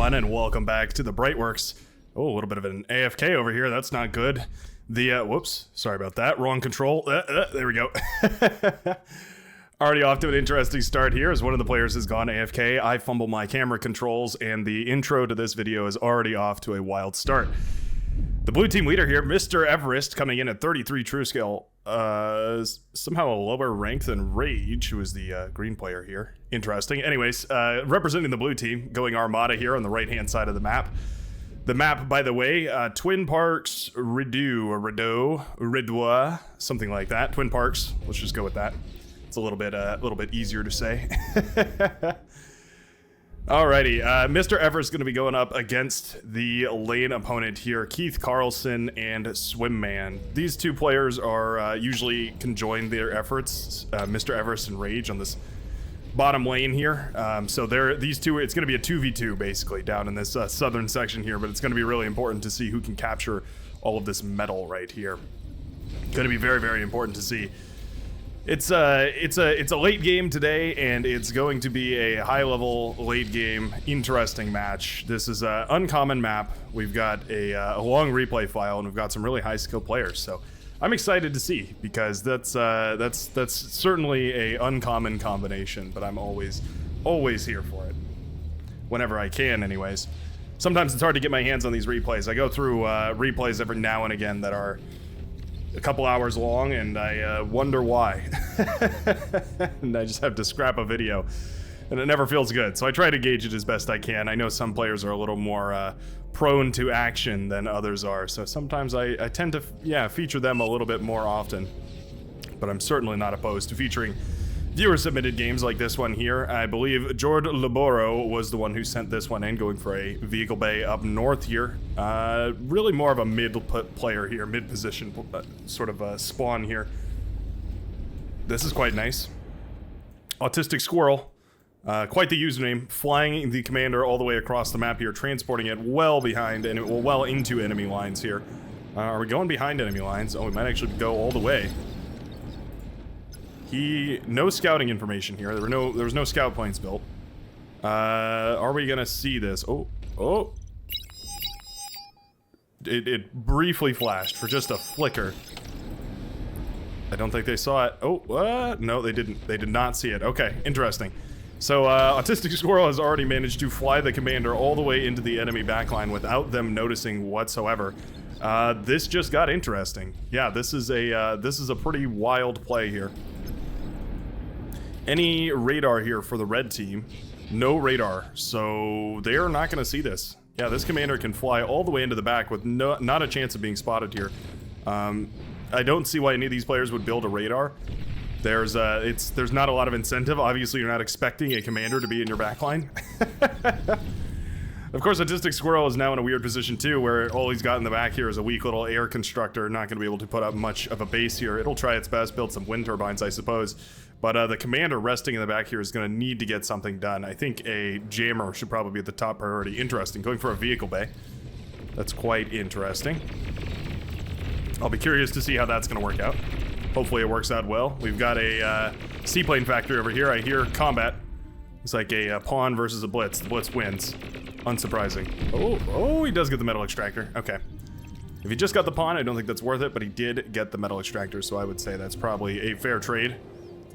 everyone, and welcome back to the Brightworks. Oh, a little bit of an AFK over here. That's not good. Whoops, sorry about that. Wrong control. There we go. Already off to an interesting start here as one of the players has gone AFK. I fumble my camera controls, and the intro to this video is already off to a wild start. The blue team leader here, Mr. Everest, coming in at 33 true scale. Somehow a lower rank than Rage, who is the green player here. Interesting. Anyways, representing the blue team, going Armada here on the right-hand side of the map. The map, by the way, Twin Parks Rideau, something like that. Twin Parks. Let's just go with that. It's a little bit easier to say. Alrighty, Mr. Everest is going to be going up against the lane opponent here, Keith Carlson and Swimman. These two players are usually conjoin their efforts, Mr. Everest and Rage on this bottom lane here. So these two, it's going to be a 2v2 basically down in this southern section here, but it's going to be really important to see who can capture all of this metal right here. Going to be very, very important to see. It's a late game today, and it's going to be a high-level, late-game, interesting match. This is an uncommon map. We've got a long replay file, and we've got some really high-skill players. So I'm excited to see, because that's certainly a uncommon combination. But I'm always here for it, whenever I can, anyways. Sometimes it's hard to get my hands on these replays. I go through replays every now and again that are a couple hours long, and I wonder why. And I just have to scrap a video, and it never feels good. So I try to gauge it as best I can. I know some players are a little more prone to action than others are, so sometimes I tend to feature them a little bit more often. But I'm certainly not opposed to featuring viewer-submitted games like this one here. I believe Jord Laboro was the one who sent this one in, going for a vehicle bay up north here. Really more of a mid-player here, mid-position sort of spawn here. This is quite nice. Autistic Squirrel, quite the username, flying the commander all the way across the map here, transporting it well behind, and well into enemy lines here. Are we going behind enemy lines? Oh, we might actually go all the way. No scouting information here. There was no scout planes built. Are we gonna see this? Oh. It briefly flashed for just a flicker. I don't think they saw it. Oh, what? No, they didn't. They did not see it. Okay, interesting. So, Autistic Squirrel has already managed to fly the commander all the way into the enemy backline without them noticing whatsoever. This just got interesting. Yeah, this is a pretty wild play here. Any radar here for the red team? No radar, so they're not going to see this. Yeah, this commander can fly all the way into the back with not a chance of being spotted here. I don't see why any of these players would build a radar. There's not a lot of incentive. Obviously, you're not expecting a commander to be in your backline. Of course, Autistic Squirrel is now in a weird position too, where all he's got in the back here is a weak little air constructor, not going to be able to put up much of a base here. It'll try its best, build some wind turbines, I suppose. But the commander resting in the back here is going to need to get something done. I think a jammer should probably be the top priority. Interesting, going for a vehicle bay. That's quite interesting. I'll be curious to see how that's going to work out. Hopefully it works out well. We've got a seaplane factory over here. I hear combat. It's like a pawn versus a blitz. The blitz wins. Unsurprising. Oh, he does get the metal extractor. Okay. If he just got the pawn, I don't think that's worth it, but he did get the metal extractor, so I would say that's probably a fair trade.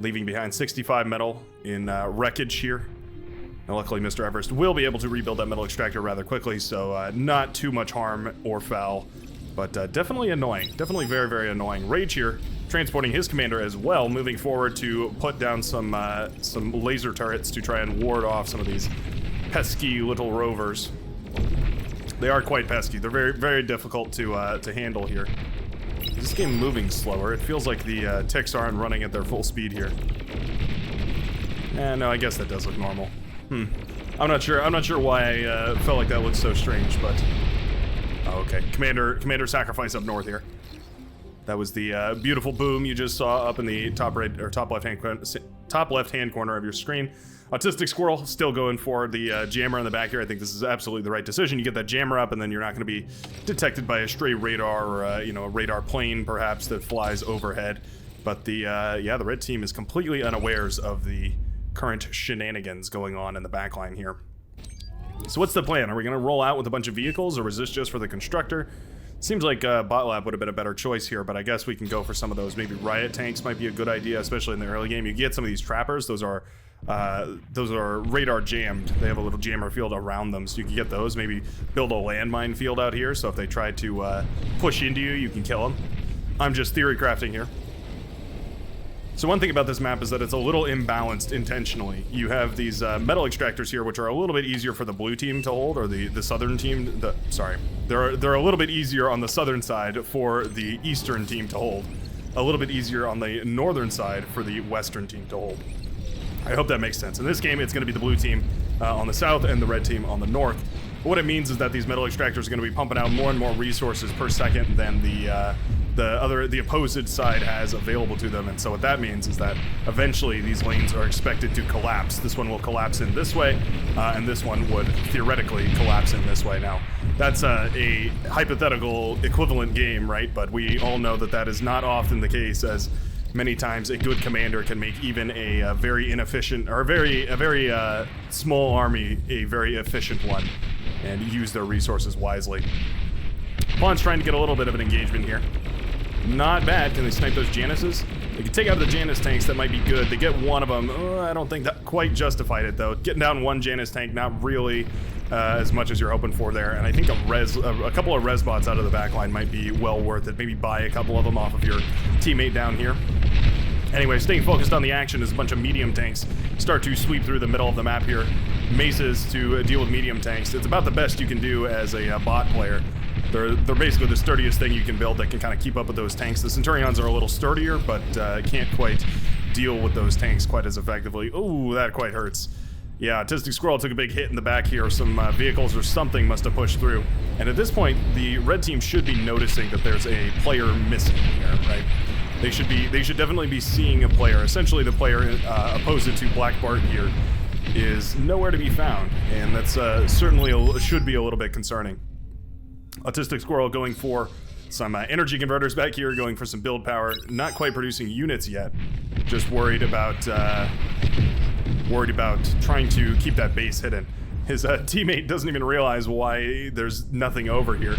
Leaving behind 65 metal in wreckage here. Now, luckily, Mr. Everest will be able to rebuild that metal extractor rather quickly, so not too much harm or foul, but definitely annoying. Definitely very, very annoying. Rage here, transporting his commander as well, moving forward to put down some laser turrets to try and ward off some of these pesky little rovers. They are quite pesky. They're very, very difficult to handle here. Is this game moving slower? It feels like the ticks aren't running at their full speed here. No, I guess that does look normal. I'm not sure why I felt like that looked so strange, but oh, okay. Commander sacrifice up north here. That was the beautiful boom you just saw up in the top right or top left hand corner of your screen. Autistic Squirrel still going for the jammer in the back here. I think this is absolutely the right decision. You get that jammer up, and then you're not going to be detected by a stray radar or a radar plane perhaps that flies overhead. But the red team is completely unawares of the current shenanigans going on in the backline here. So what's the plan? Are we going to roll out with a bunch of vehicles, or was this just for the constructor? Seems like Bot Lab would have been a better choice here, but I guess we can go for some of those. Maybe riot tanks might be a good idea, especially in the early game. You get some of these trappers. Those are radar jammed. They have a little jammer field around them, so you can get those. Maybe build a landmine field out here, so if they try to push into you, you can kill them. I'm just theory crafting here. So one thing about this map is that it's a little imbalanced intentionally. You have these metal extractors here, which are a little bit easier for the blue team to hold, or the southern team. They're a little bit easier on the southern side for the eastern team to hold. A little bit easier on the northern side for the western team to hold. I hope that makes sense. In this game, it's going to be the blue team on the south and the red team on the north. But what it means is that these metal extractors are going to be pumping out more and more resources per second than the opposed side has available to them. And so what that means is that eventually these lanes are expected to collapse. This one will collapse in this way, and this one would theoretically collapse in this way. Now, that's a hypothetical equivalent game, right? But we all know that that is not often the case, as many times a good commander can make even a very inefficient, or a very small army a very efficient one, and use their resources wisely. Pawn's trying to get a little bit of an engagement here. Not bad. Can they snipe those Janices? They can take out the Janus tanks. That might be good. They get one of them. I don't think that quite justified it, though. Getting down one Janus tank, not really as much as you're hoping for there. And I think a couple of res bots out of the backline might be well worth it. Maybe buy a couple of them off of your teammate down here. Anyway, staying focused on the action as a bunch of medium tanks start to sweep through the middle of the map here. Maces to deal with medium tanks. It's about the best you can do as a bot player. They're basically the sturdiest thing you can build that can kind of keep up with those tanks. The Centurions are a little sturdier, but can't quite deal with those tanks quite as effectively. Ooh, that quite hurts. Yeah, Autistic Squirrel took a big hit in the back here. Some vehicles or something must have pushed through. And at this point, the red team should be noticing that there's a player missing here, right? They should definitely be seeing a player. Essentially, the player opposed to Black Bart here is nowhere to be found, and that's certainly should be a little bit concerning. Autistic Squirrel going for some energy converters back here, going for some build power. Not quite producing units yet. Just worried about trying to keep that base hidden. His teammate doesn't even realize why there's nothing over here.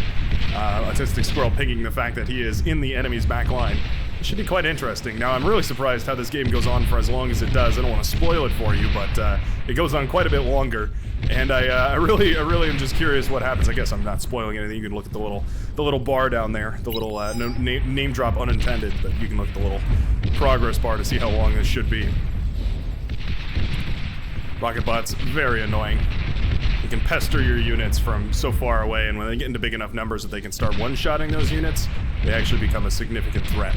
Autistic Squirrel pinging the fact that he is in the enemy's back line. It should be quite interesting. Now, I'm really surprised how this game goes on for as long as it does. I don't want to spoil it for you, but it goes on quite a bit longer. And I really am just curious what happens. I guess I'm not spoiling anything. You can look at the little bar down there, the little name drop unintended, but you can look at the little progress bar to see how long this should be. Rocket Bot's very annoying. You can pester your units from so far away, and when they get into big enough numbers that they can start one-shotting those units, they actually become a significant threat.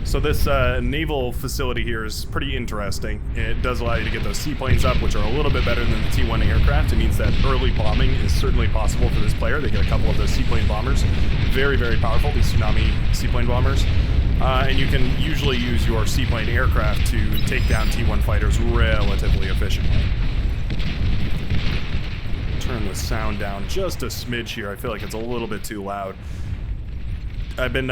So this naval facility here is pretty interesting. It does allow you to get those seaplanes up, which are a little bit better than the T1 aircraft. It means that early bombing is certainly possible for this player. They get a couple of those seaplane bombers. Very, very powerful, these Tsunami seaplane bombers. And you can usually use your seaplane aircraft to take down T1 fighters relatively efficiently. Turn the sound down just a smidge here. I feel like it's a little bit too loud. I've been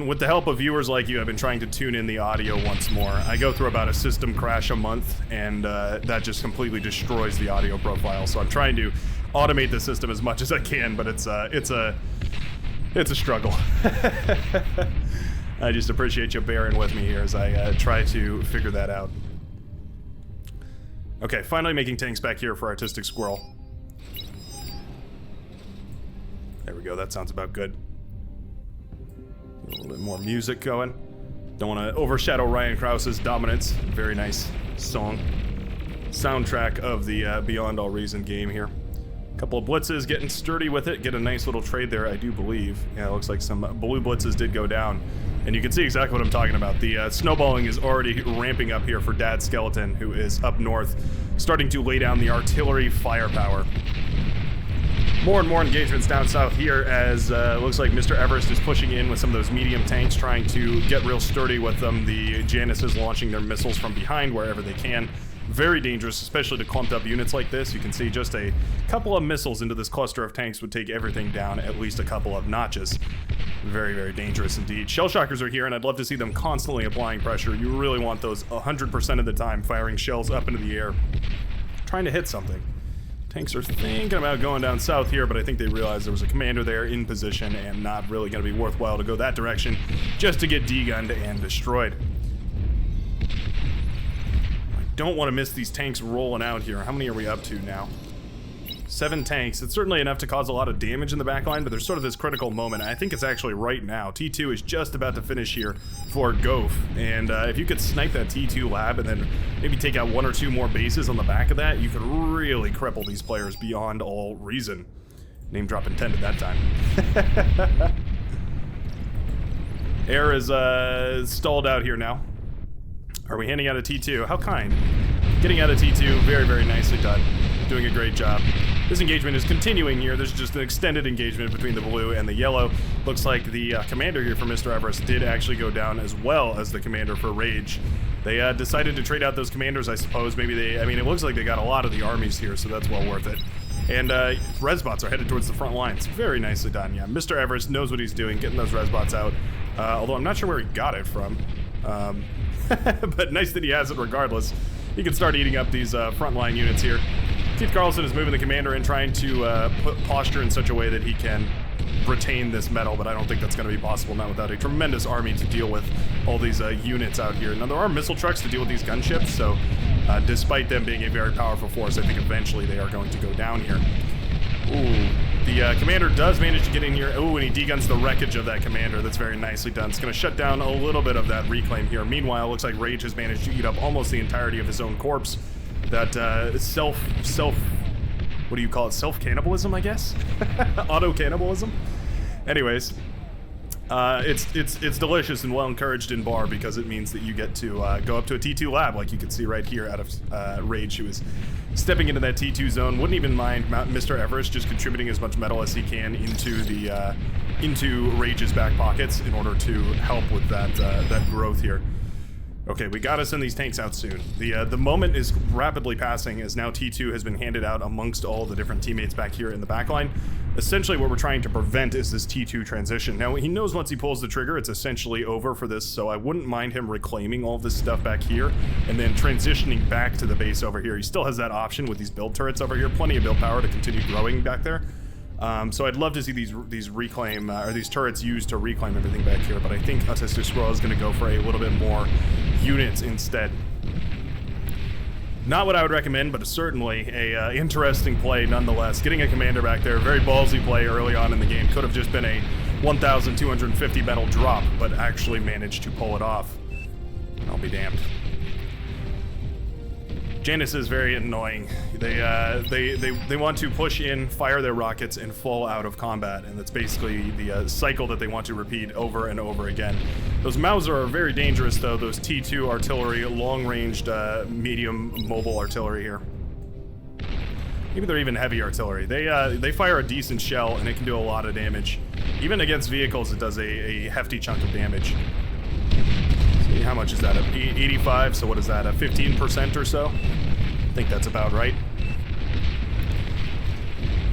with the help of viewers like you, I've been trying to tune in the audio once more. I go through about a system crash a month, and that just completely destroys the audio profile. So I'm trying to automate the system as much as I can, but it's a struggle. I just appreciate you bearing with me here as I try to figure that out. Okay, finally making tanks back here for Artistic Squirrel. There we go, that sounds about good. A little bit more music going. Don't want to overshadow Ryan Krause's dominance. Very nice song. Soundtrack of the Beyond All Reason game here. Couple of blitzes, getting sturdy with it. Get a nice little trade there, I do believe. Yeah, it looks like some blue blitzes did go down. And you can see exactly what I'm talking about. The snowballing is already ramping up here for Dad Skeleton, who is up north, starting to lay down the artillery firepower. More and more engagements down south here as looks like Mr. Everest is pushing in with some of those medium tanks, trying to get real sturdy with them. The Janus is launching their missiles from behind wherever they can. Very dangerous, especially to clumped up units like this. You can see just a couple of missiles into this cluster of tanks would take everything down at least a couple of notches. Very, very dangerous indeed. Shell shockers are here, and I'd love to see them constantly applying pressure. You really want those 100% of the time firing shells up into the air, trying to hit something. Tanks are thinking about going down south here, but I think they realized there was a commander there in position and not really going to be worthwhile to go that direction just to get degunned and destroyed. I don't want to miss these tanks rolling out here. How many are we up to now? 7 tanks. It's certainly enough to cause a lot of damage in the backline, but there's sort of this critical moment. I think it's actually right now. T2 is just about to finish here for Goaf, and if you could snipe that T2 lab and then maybe take out 1 or 2 more bases on the back of that, you could really cripple these players beyond all reason. Name drop intended that time. Air is stalled out here now. Are we handing out a T2? How kind. Getting out a T2, very, very nicely done. Doing a great job. This engagement is continuing here. There's just an extended engagement between the blue and the yellow. Looks like the commander here for Mr. Everest did actually go down as well as the commander for Rage. They decided to trade out those commanders, I suppose. Maybe they, I mean, it looks like they got a lot of the armies here, so that's well worth it. And Resbots are headed towards the front lines. Very nicely done, yeah. Mr. Everest knows what he's doing, getting those Resbots out. Although I'm not sure where he got it from. But nice that he has it regardless. He can start eating up these frontline units here. Keith Carlson is moving the commander and trying to put posture in such a way that he can retain this medal, but I don't think that's going to be possible, not without a tremendous army to deal with all these units out here. Now, there are missile trucks to deal with these gunships, so despite them being a very powerful force, I think eventually they are going to go down here. Ooh, the commander does manage to get in here. Ooh, and he deguns the wreckage of that commander. That's very nicely done. It's going to shut down a little bit of that reclaim here. Meanwhile, it looks like Rage has managed to eat up almost the entirety of his own corpse. That what do you call it? Self-cannibalism, I guess? Auto-cannibalism? Anyways, it's delicious and well encouraged in Bar because it means that you get to go up to a T2 lab, like you can see right here out of Rage, who is stepping into that T2 zone. Wouldn't even mind Mr. Everest just contributing as much metal as he can into the into Rage's back pockets in order to help with that that growth here. Okay, we gotta send these tanks out soon. The moment is rapidly passing as now T2 has been handed out amongst all the different teammates back here in the backline. Essentially what we're trying to prevent is this T2 transition. Now, he knows once he pulls the trigger, it's essentially over for this, so I wouldn't mind him reclaiming all of this stuff back here and then transitioning back to the base over here. He still has that option with these build turrets over here, plenty of build power to continue growing back there. So I'd love to see these reclaim or these turrets used to reclaim everything back here, but I think Autistic Squirrel is going to go for a little bit more units instead. Not what I would recommend, but certainly a interesting play nonetheless. Getting a commander back there, very ballsy play early on in the game. Could have just been a 1,250 metal drop, but actually managed to pull it off. I'll be damned. Janus is very annoying. They want to push in, fire their rockets, and fall out of combat, and that's basically the cycle that they want to repeat over and over again. Those Mauser are very dangerous, though. Those T2 artillery, long-ranged, medium mobile artillery here. Maybe they're even heavy artillery. They fire a decent shell, and it can do a lot of damage. Even against vehicles, it does a hefty chunk of damage. How much is that? 85, so what is that, a 15% or so? I think that's about right.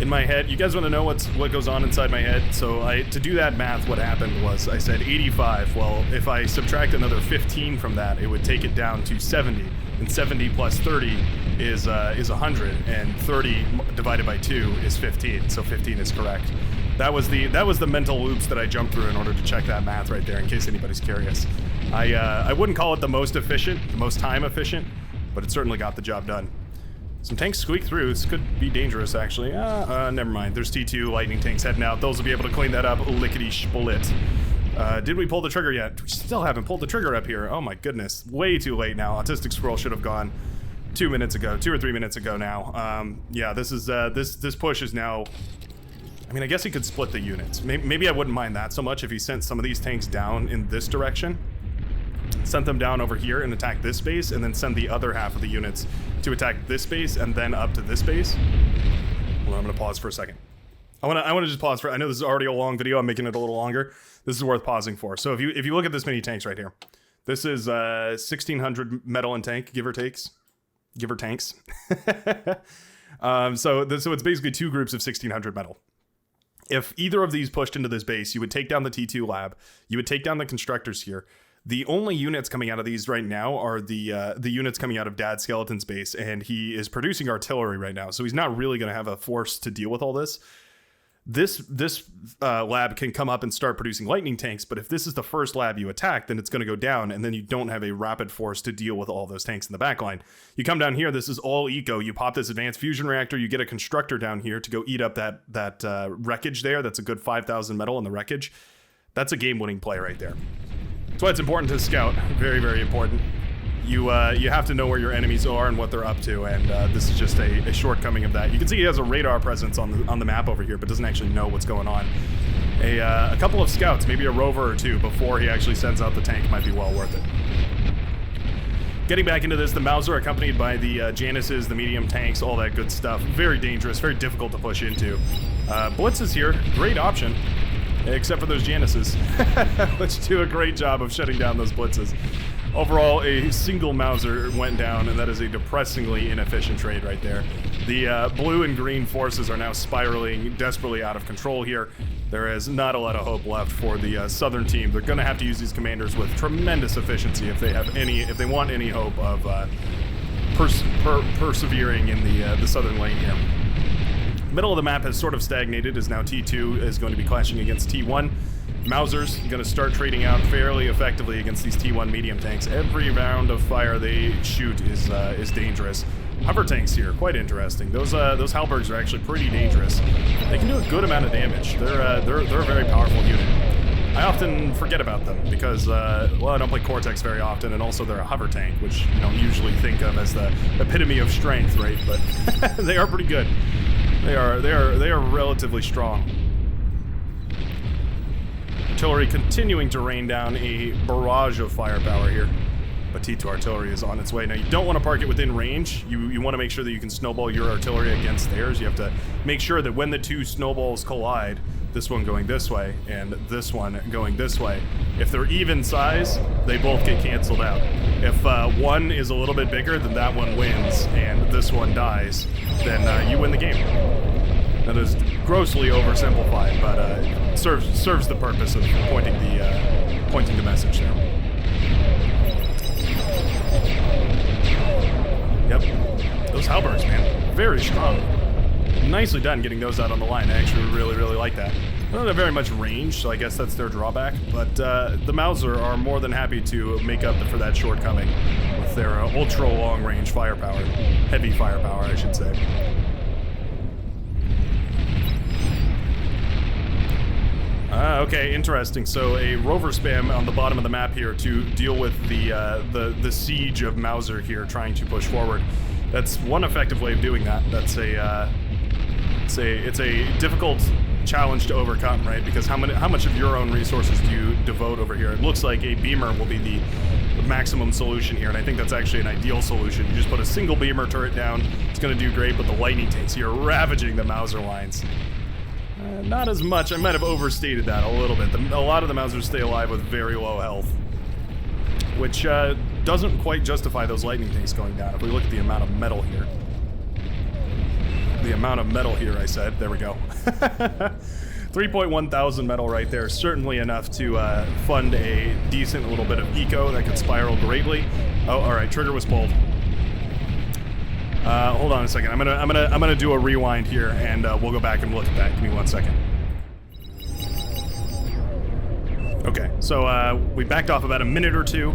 In my head, you guys want to know what goes on inside my head? So to do that math, what happened was I said 85. Well, if I subtract another 15 from that, it would take it down to 70. And 70 plus 30 is 100, and 30 divided by 2 is 15. So 15 is correct. That was the mental loops that I jumped through in order to check that math right there, in case anybody's curious. I wouldn't call it the most efficient, the most time efficient, but it certainly got the job done. Some tanks squeak through. This could be dangerous, actually. Never mind. There's T2 lightning tanks heading out. Those will be able to clean that up lickety-split. Did we pull the trigger yet? We still haven't pulled the trigger up here. Oh my goodness. Way too late now. Autistic Squirrel should have gone 2 minutes ago. 2 or 3 minutes ago now. Yeah, this is, this push is now... I mean, I guess he could split the units. Maybe I wouldn't mind that so much if he sent some of these tanks down in this direction. Sent them down over here and attack this base, and then send the other half of the units to attack this base and then up to this base. Hold on, I'm gonna pause for a second. I wanna just pause for, I know this is already a long video, I'm making it a little longer. This is worth pausing for. So if you look at this many tanks right here, this is 1,600 metal and tank, give or takes. give her tanks. So it's basically two groups of 1600 metal. If either of these pushed into this base, you would take down the T2 lab. You would take down the constructors here. The only units coming out of these right now are the units coming out of Dad Skeleton's base, and he is producing artillery right now, so he's not really going to have a force to deal with all this. This lab can come up and start producing lightning tanks, but if this is the first lab you attack, then it's going to go down, and then you don't have a rapid force to deal with all those tanks in the backline. You come down here, this is all eco. You pop this advanced fusion reactor, you get a constructor down here to go eat up that wreckage there. That's a good 5,000 metal in the wreckage. That's a game-winning play right there. That's why it's important to scout. Very, very important. You have to know where your enemies are and what they're up to, and this is just a shortcoming of that. You can see he has a radar presence on the map over here, but doesn't actually know what's going on. A couple of scouts, maybe a rover or two, before he actually sends out the tank might be well worth it. Getting back into this, the Mauser accompanied by the Januses, the medium tanks, all that good stuff. Very dangerous, very difficult to push into. Blitz is here, great option. Except for those Januses, which do a great job of shutting down those blitzes. Overall, a single Mauser went down, and that is a depressingly inefficient trade right there. The blue and green forces are now spiraling desperately out of control here. There is not a lot of hope left for the southern team. They're going to have to use these commanders with tremendous efficiency if they want any hope of persevering in the southern lane here. Middle of the map has sort of stagnated, as now T2 is going to be clashing against T1. Mauser's going to start trading out fairly effectively against these T1 medium tanks. Every round of fire they shoot is dangerous. Hover tanks here, quite interesting. Those Halbergs are actually pretty dangerous. They can do a good amount of damage. They're a very powerful unit. I often forget about them because, well, I don't play Cortex very often, and also they're a hover tank, which you don't usually think of as the epitome of strength, right? But they are pretty good. They are relatively strong. Artillery continuing to rain down a barrage of firepower here. But T2 artillery is on its way. Now, you don't want to park it within range. You want to make sure that you can snowball your artillery against theirs. You have to make sure that when the two snowballs collide, this one going this way and this one going this way, if they're even size, they both get canceled out. If one is a little bit bigger, then that one wins, and this one dies, then you win the game. That is grossly oversimplified, but serves the purpose of pointing the message there. Yep, those Halbergs, man, very strong. Nicely done getting those out on the line. I actually really like that. They don't have very much range, so I guess that's their drawback, but the Mauser are more than happy to make up for that shortcoming with their ultra long range firepower. Heavy firepower, I should say. Okay, interesting. So a rover spam on the bottom of the map here to deal with the siege of Mauser here trying to push forward. That's one effective way of doing that. That's it's a difficult challenge to overcome, right? Because how much of your own resources do you devote over here? It looks like a beamer will be the maximum solution here, and I think that's actually an ideal solution. You just put a single beamer turret down, it's going to do great, but the lightning tanks here are ravaging the Mauser lines. Not as much. I might have overstated that a little bit. A lot of the Mausers stay alive with very low health, which doesn't quite justify those lightning tanks going down. If we look at the amount of metal here. The amount of metal here, I said. There we go. 3.1 thousand metal right there. Certainly enough to fund a decent little bit of eco that could spiral greatly. Oh, all right. Trigger was pulled. Hold on a second. I'm gonna do a rewind here, and we'll go back and look at that. Give me 1 second. Okay, so we backed off about a minute or two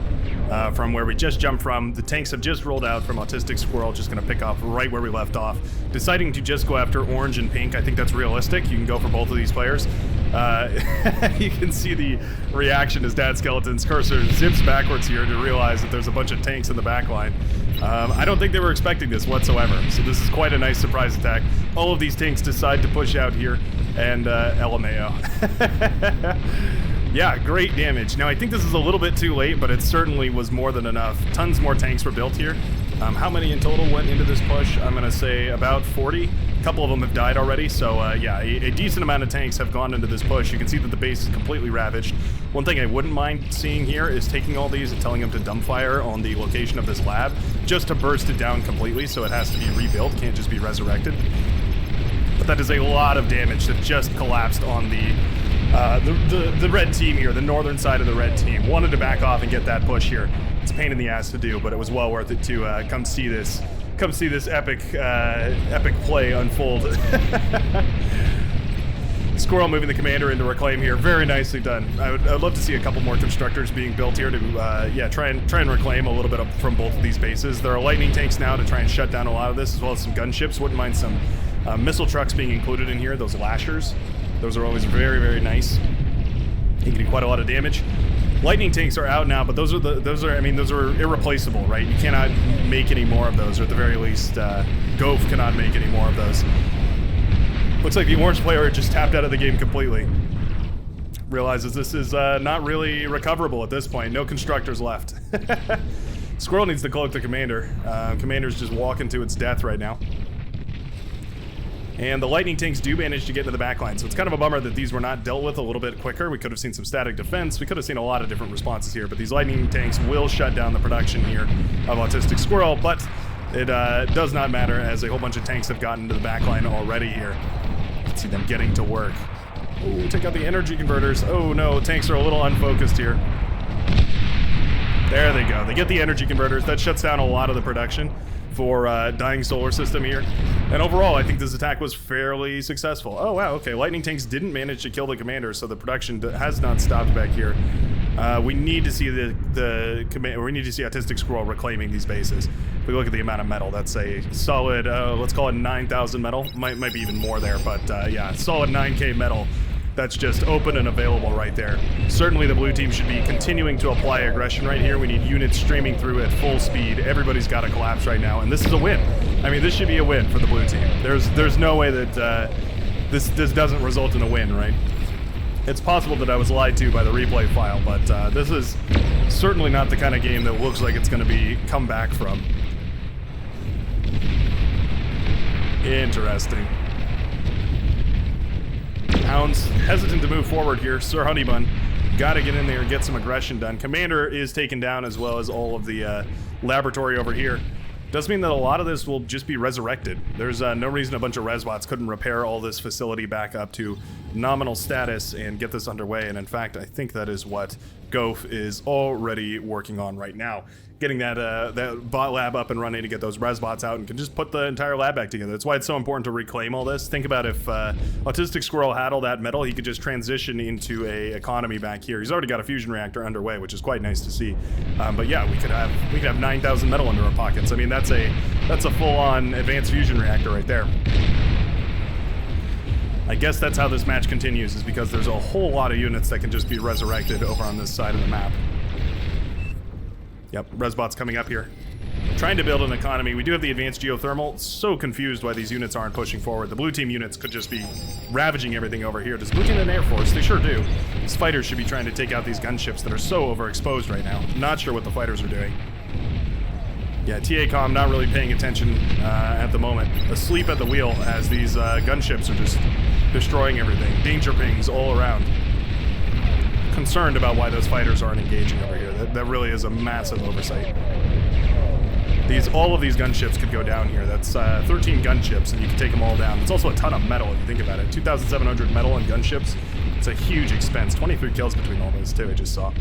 from where we just jumped from. The tanks have just rolled out from Autistic Squirrel, just gonna pick off right where we left off. Deciding to just go after orange and pink, I think that's realistic. You can go for both of these players. You can see the reaction as Dad Skeleton's cursor zips backwards here to realize that there's a bunch of tanks in the back line. I don't think they were expecting this whatsoever, so this is quite a nice surprise attack. All of these tanks decide to push out here, and LMAO. Yeah, great damage. Now, I think this is a little bit too late, but it certainly was more than enough. Tons more tanks were built here. How many in total went into this push? I'm going to say about 40. A couple of them have died already, so yeah, a decent amount of tanks have gone into this push. You can see that the base is completely ravaged. One thing I wouldn't mind seeing here is taking all these and telling them to dumbfire on the location of this lab, just to burst it down completely, so it has to be rebuilt, can't just be resurrected. But that is a lot of damage that just collapsed on the red team here, the northern side of the red team. Wanted to back off and get that push here. It's a pain in the ass to do, but it was well worth it to come see this epic play unfold. Squirrel moving the commander into reclaim here, very nicely done. I'd love to see a couple more constructors being built here to yeah, try and reclaim a little bit from both of these bases. There are lightning tanks now to try and shut down a lot of this, as well as some gunships. Wouldn't mind some missile trucks being included in here. Those lashers, those are always very, very nice. You can do quite a lot of damage. Lightning tanks are out now, but those are irreplaceable, right? You cannot make any more of those, or at the very least, Goaf cannot make any more of those. Looks like the orange player just tapped out of the game completely. Realizes this is not really recoverable at this point. No constructors left. Squirrel needs to cloak the commander. Commander's just walking to its death right now. And the lightning tanks do manage to get to the backline, so it's kind of a bummer that these were not dealt with a little bit quicker. We could have seen some static defense. We could have seen a lot of different responses here, but these lightning tanks will shut down the production here of Autistic Squirrel, but it does not matter, as a whole bunch of tanks have gotten to the backline already here. You can see them getting to work. Oh, take out the energy converters. Oh no, tanks are a little unfocused here. There they go. They get the energy converters. That shuts down a lot of the production for Dying Solar System here. And overall, I think this attack was fairly successful. Oh wow, okay, lightning tanks didn't manage to kill the commander, so the production has not stopped back here. We need to see we need to see Autistic Squirrel reclaiming these bases. If we look at the amount of metal, that's a solid, let's call it 9,000 metal. Might be even more there, but yeah, solid 9K metal. That's just open and available right there. Certainly the blue team should be continuing to apply aggression right here. We need units streaming through at full speed. Everybody's got to collapse right now, and this is a win. I mean, this should be a win for the blue team. There's no way that this doesn't result in a win, right? It's possible that I was lied to by the replay file, but this is certainly not the kind of game that looks like it's going to be come back from. Interesting. Hounds hesitant to move forward here. Sir Honeybun got to get in there and get some aggression done. Commander is taken down, as well as all of the laboratory over here. Does mean that a lot of this will just be resurrected. There's no reason a bunch of Resbots couldn't repair all this facility back up to nominal status and get this underway. And in fact, I think that is what Goaf is already working on right now. Getting that bot lab up and running to get those Resbots out and can just put the entire lab back together. That's why it's so important to reclaim all this. Think about if Autistic Squirrel had all that metal, he could just transition into a economy back here. He's already got a fusion reactor underway, which is quite nice to see. But yeah, we could have 9,000 metal under our pockets. I mean, that's a full-on advanced fusion reactor right there. I guess that's how this match continues, is because there's a whole lot of units that can just be resurrected over on this side of the map. Yep, Resbots coming up here. Trying to build an economy. We do have the advanced geothermal. So confused why these units aren't pushing forward. The blue team units could just be ravaging everything over here. Does blue team have an air force? They sure do. These fighters should be trying to take out these gunships that are so overexposed right now. Not sure what the fighters are doing. Yeah, TA-COM not really paying attention at the moment. Asleep at the wheel as these gunships are just destroying everything. Danger pings all around. Concerned about why those fighters aren't engaging over here. That really is a massive oversight. All of these gunships could go down here. That's 13 gunships, and you can take them all down. It's also a ton of metal if you think about it. 2,700 metal and gunships. It's a huge expense. 23 kills between all those too, I just saw.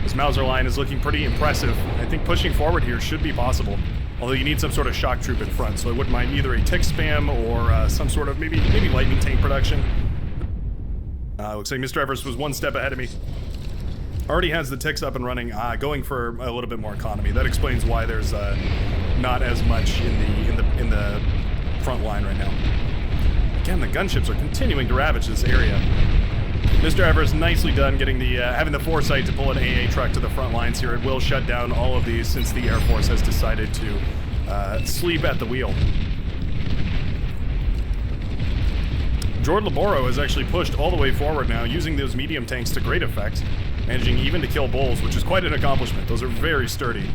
This Mauser line is looking pretty impressive. I think pushing forward here should be possible. Although you need some sort of shock troop in front, so I wouldn't mind either a tick spam or some sort of maybe lightning tank production. Looks like Mr. Evers was one step ahead of me. Already has the ticks up and running, going for a little bit more economy. That explains why there's not as much in the front line right now. Again, the gunships are continuing to ravage this area. Mr. Evers nicely done getting having the foresight to pull an AA truck to the front lines here. It will shut down all of these since the Air Force has decided to sleep at the wheel. Jord Laboro has actually pushed all the way forward now, using those medium tanks to great effect, managing even to kill bulls, which is quite an accomplishment. Those are very sturdy.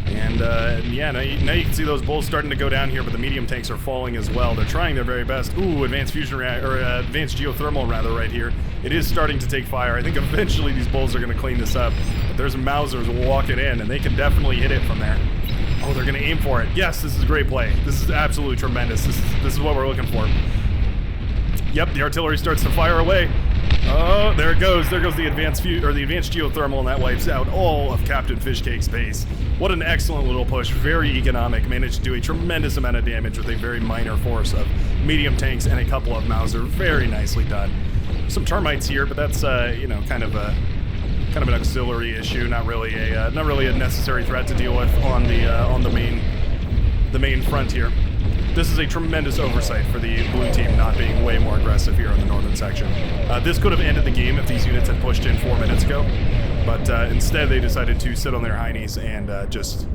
And yeah, now you can see those bulls starting to go down here, but the medium tanks are falling as well. They're trying their very best. Ooh, advanced fusion advanced geothermal rather right here. It is starting to take fire. I think eventually these bulls are going to clean this up. But there's Mausers walking in, and they can definitely hit it from there. Oh, they're going to aim for it. Yes, this is a great play. This is absolutely tremendous. This is what we're looking for. Yep, the artillery starts to fire away. Oh, there it goes. There goes the advanced geothermal, and that wipes out all of Captain Fishcake's base. What an excellent little push. Very economic. Managed to do a tremendous amount of damage with a very minor force of medium tanks and a couple of Mauser. Very nicely done. Some termites here, but that's you know, kind of an auxiliary issue. Not really a necessary threat to deal with on the main front here. This is a tremendous oversight for the blue team not being way more aggressive here in the northern section. This could have ended the game if these units had pushed in 4 minutes ago, but instead they decided to sit on their heinies and just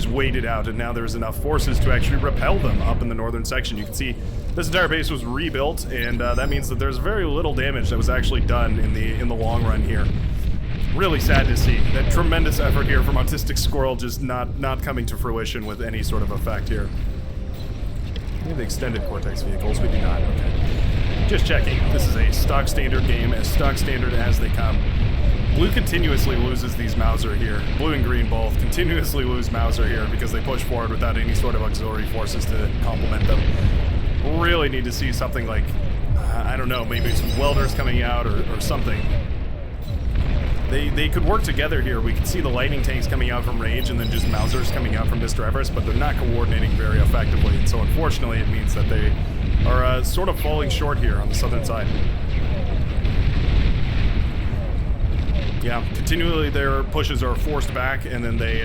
wait it out, and now there's enough forces to actually repel them up in the northern section. You can see this entire base was rebuilt, and that means that there's very little damage that was actually done in the long run here. Really sad to see that tremendous effort here from Autistic Squirrel just not coming to fruition with any sort of effect here. We have the extended Cortex vehicles. We do not. Okay. Just checking. This is a stock standard game, as stock standard as they come. Blue continuously loses these Mauser here. Blue and green both continuously lose Mauser here because they push forward without any sort of auxiliary forces to complement them. Really need to see something like, I don't know, maybe some welders coming out or something. They could work together here. We could see the lightning tanks coming out from range and then just Mausers coming out from Mr. Everest, but they're not coordinating very effectively, and so unfortunately it means that they are sort of falling short here on the southern side. Yeah, continually their pushes are forced back, and then they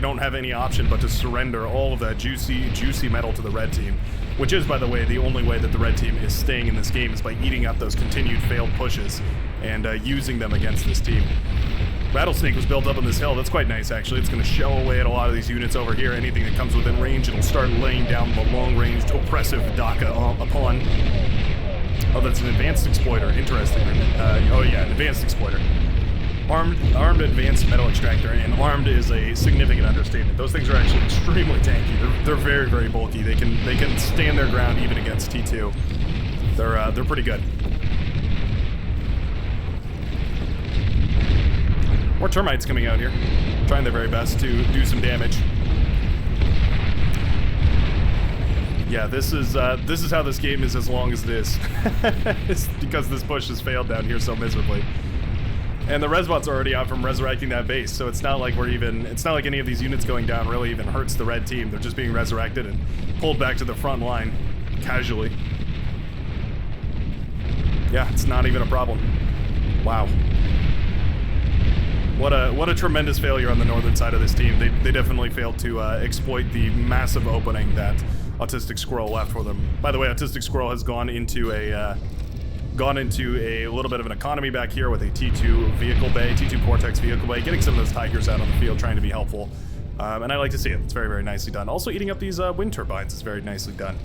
don't have any option but to surrender all of that juicy metal to the red team, which is, by the way, the only way that the red team is staying in this game is by eating up those continued failed pushes and using them against this team. Rattlesnake was built up on this hill. That's quite nice, actually. It's going to shell away at a lot of these units over here. Anything that comes within range, it'll start laying down the long-ranged, oppressive Daka upon. Oh, that's an advanced exploiter. Interesting. Oh yeah, an advanced exploiter. Armed advanced metal extractor, and armed is a significant understatement. Those things are actually extremely tanky. They're very, very bulky. They can stand their ground even against T2. They're pretty good. More termites coming out here, trying their very best to do some damage. Yeah, this is how this game is as long as it is. It's because this push has failed down here so miserably. And the Resbots are already out from resurrecting that base, so it's not like any of these units going down really even hurts the red team. They're just being resurrected and pulled back to the front line casually. Yeah, it's not even a problem. Wow. What a tremendous failure on the northern side of this team. They definitely failed to exploit the massive opening that Autistic Squirrel left for them. By the way, Autistic Squirrel has gone into a little bit of an economy back here with a T2 vehicle bay, T2 Cortex vehicle bay, getting some of those Tigers out on the field, trying to be helpful. And I like to see it. It's very, very nicely done. Also eating up these wind turbines is very nicely done.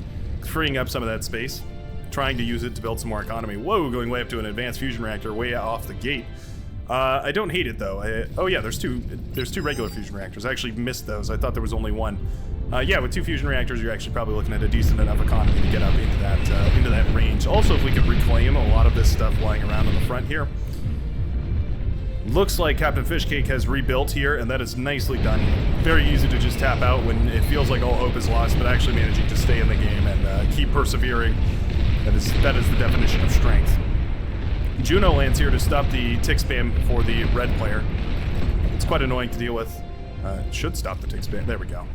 Freeing up some of that space, trying to use it to build some more economy. Whoa, going way up to an advanced fusion reactor way off the gate. I don't hate it though. Oh yeah, there's two regular fusion reactors. I actually missed those. I thought there was only one. Yeah, with 2 fusion reactors, you're actually probably looking at a decent enough economy to get up into that range. Also, if we could reclaim a lot of this stuff lying around on the front here. Looks like Captain Fishcake has rebuilt here, and that is nicely done. Very easy to just tap out when it feels like all hope is lost, but actually managing to stay in the game and keep persevering. That is the definition of strength. Juno lands here to stop the tick spam for the red player. It's quite annoying to deal with. Should stop the tick spam. There we go.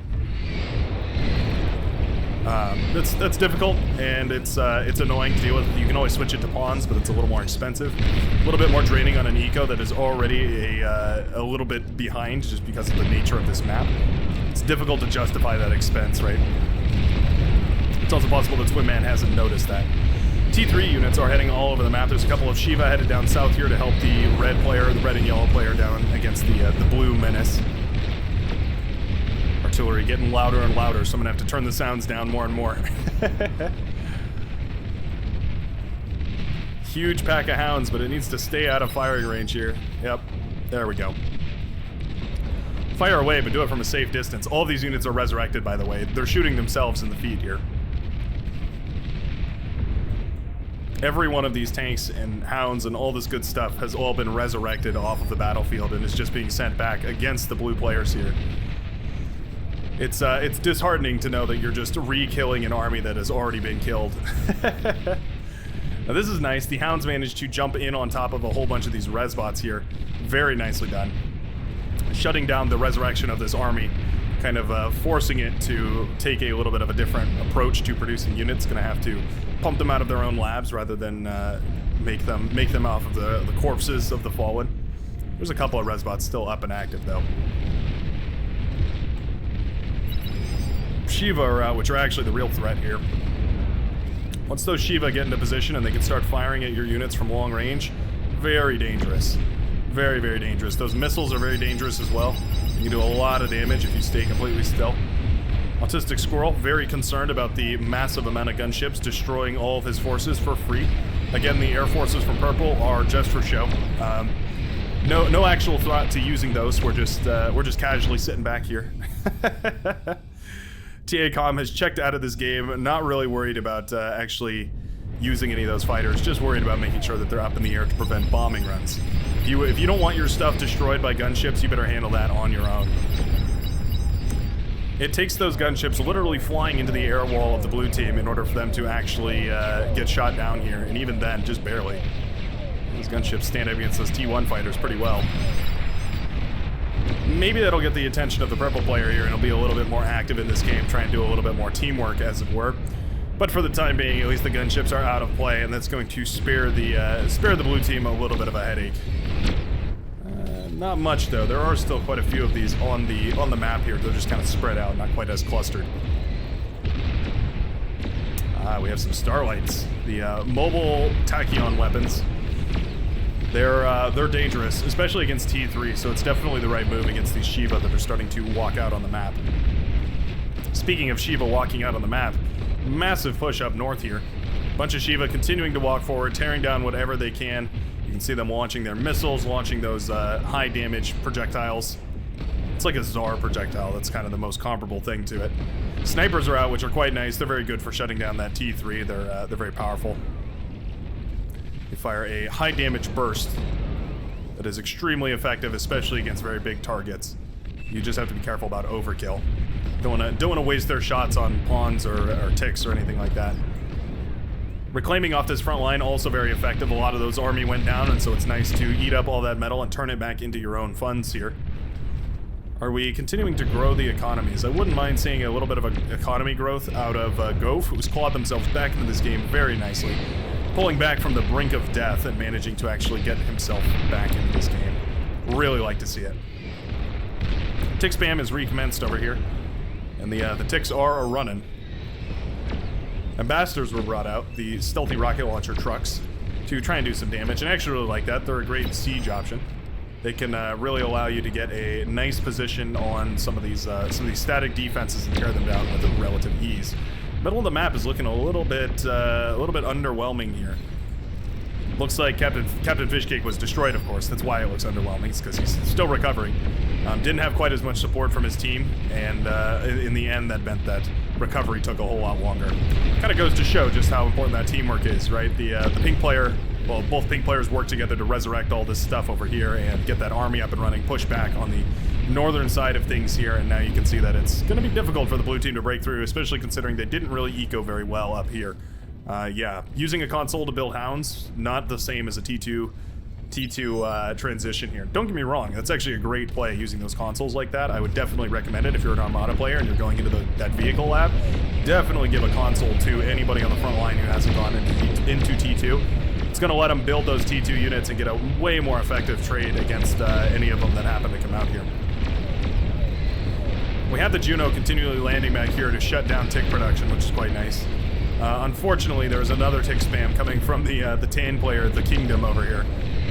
That's difficult, and it's annoying to deal with. You can always switch it to pawns, but it's a little more expensive. A little bit more draining on an eco that is already a little bit behind just because of the nature of this map. It's difficult to justify that expense, right? It's also possible that Swimman hasn't noticed that. T3 units are heading all over the map. There's a couple of Shiva headed down south here to help the red and yellow player down against the blue menace. Artillery getting louder and louder, so I'm gonna have to turn the sounds down more and more. Huge pack of hounds, but it needs to stay out of firing range here. Yep, there we go. Fire away, but do it from a safe distance. All of these units are resurrected, by the way. They're shooting themselves in the feet here. Every one of these tanks and hounds and all this good stuff has all been resurrected off of the battlefield and is just being sent back against the blue players here. It's disheartening to know that you're just re-killing an army that has already been killed. Now this is nice. The hounds managed to jump in on top of a whole bunch of these res bots here. Very nicely done. Shutting down the resurrection of this army, kind of forcing it to take a little bit of a different approach to producing units. Gonna have to pump them out of their own labs rather than make them off of the corpses of the fallen. There's a couple of res bots still up and active though. Shiva are out, which are actually the real threat here. Once those Shiva get into position and they can start firing at your units from long range, very dangerous. Very, very dangerous. Those missiles are very dangerous as well. You can do a lot of damage if you stay completely still. Autistic Squirrel, very concerned about the massive amount of gunships destroying all of his forces for free. Again, the air forces from Purple are just for show. No actual thought to using those. We're just casually sitting back here. TACOM has checked out of this game, not really worried about actually using any of those fighters, just worried about making sure that they're up in the air to prevent bombing runs. If you don't want your stuff destroyed by gunships, you better handle that on your own. It takes those gunships literally flying into the air wall of the blue team in order for them to actually get shot down here, and even then, just barely. Those gunships stand up against those T1 fighters pretty well. Maybe that'll get the attention of the purple player here and he'll be a little bit more active in this game, try and do a little bit more teamwork, as it were. But for the time being, at least the gunships are out of play, and that's going to spare the blue team a little bit of a headache. Not much though. There are still quite a few of these on the map here. They're just kind of spread out, not quite as clustered. We have some Starlights, the mobile tachyon weapons. They're dangerous, especially against T3, so it's definitely the right move against these Shiva that are starting to walk out on the map. Speaking of Shiva walking out on the map, massive push up north here. Bunch of Shiva continuing to walk forward, tearing down whatever they can. You can see them launching their missiles, launching those high damage projectiles. It's like a Tsar projectile. That's kind of the most comparable thing to it. Snipers are out, which are quite nice. They're very good for shutting down that T3. They're very powerful. They fire a high damage burst that is extremely effective, especially against very big targets. You just have to be careful about overkill. Don't want to waste their shots on pawns or ticks or anything like that. Reclaiming off this front line, also very effective. A lot of those army went down, and so it's nice to eat up all that metal and turn it back into your own funds here. Are we continuing to grow the economies? I wouldn't mind seeing a little bit of a economy growth out of Gove, who's clawed themselves back into this game very nicely. Pulling back from the brink of death and managing to actually get himself back into this game. Really like to see it. Tick spam has recommenced over here, and the ticks are a-running. Ambassadors were brought out, the stealthy rocket launcher trucks, to try and do some damage, and I actually really like that. They're a great siege option. They can really allow you to get a nice position on some of these static defenses and tear them down with a relative ease. Middle of the map is looking a little bit underwhelming here. Looks like Captain Fishcake was destroyed, of course. That's why it looks underwhelming. It's because he's still recovering. Didn't have quite as much support from his team, and in the end, that meant that recovery took a whole lot longer. Kind of goes to show just how important that teamwork is, right? The pink player, well, both pink players work together to resurrect all this stuff over here and get that army up and running, push back on the northern side of things here, and now you can see that it's going to be difficult for the blue team to break through, especially considering they didn't really eco very well up here. Yeah, using a console to build hounds, not the same as a T2 transition here. Don't get me wrong, that's actually a great play using those consoles like that. I would definitely recommend it if you're an Armada player and you're going into that vehicle lab. Definitely give a console to anybody on the front line who hasn't gone into T2. It's going to let them build those T2 units and get a way more effective trade against any of them that happen to come out here. We have the Juno continually landing back here to shut down tick production, which is quite nice. Unfortunately, there's another tick spam coming from the Tan player, the Kingdom over here,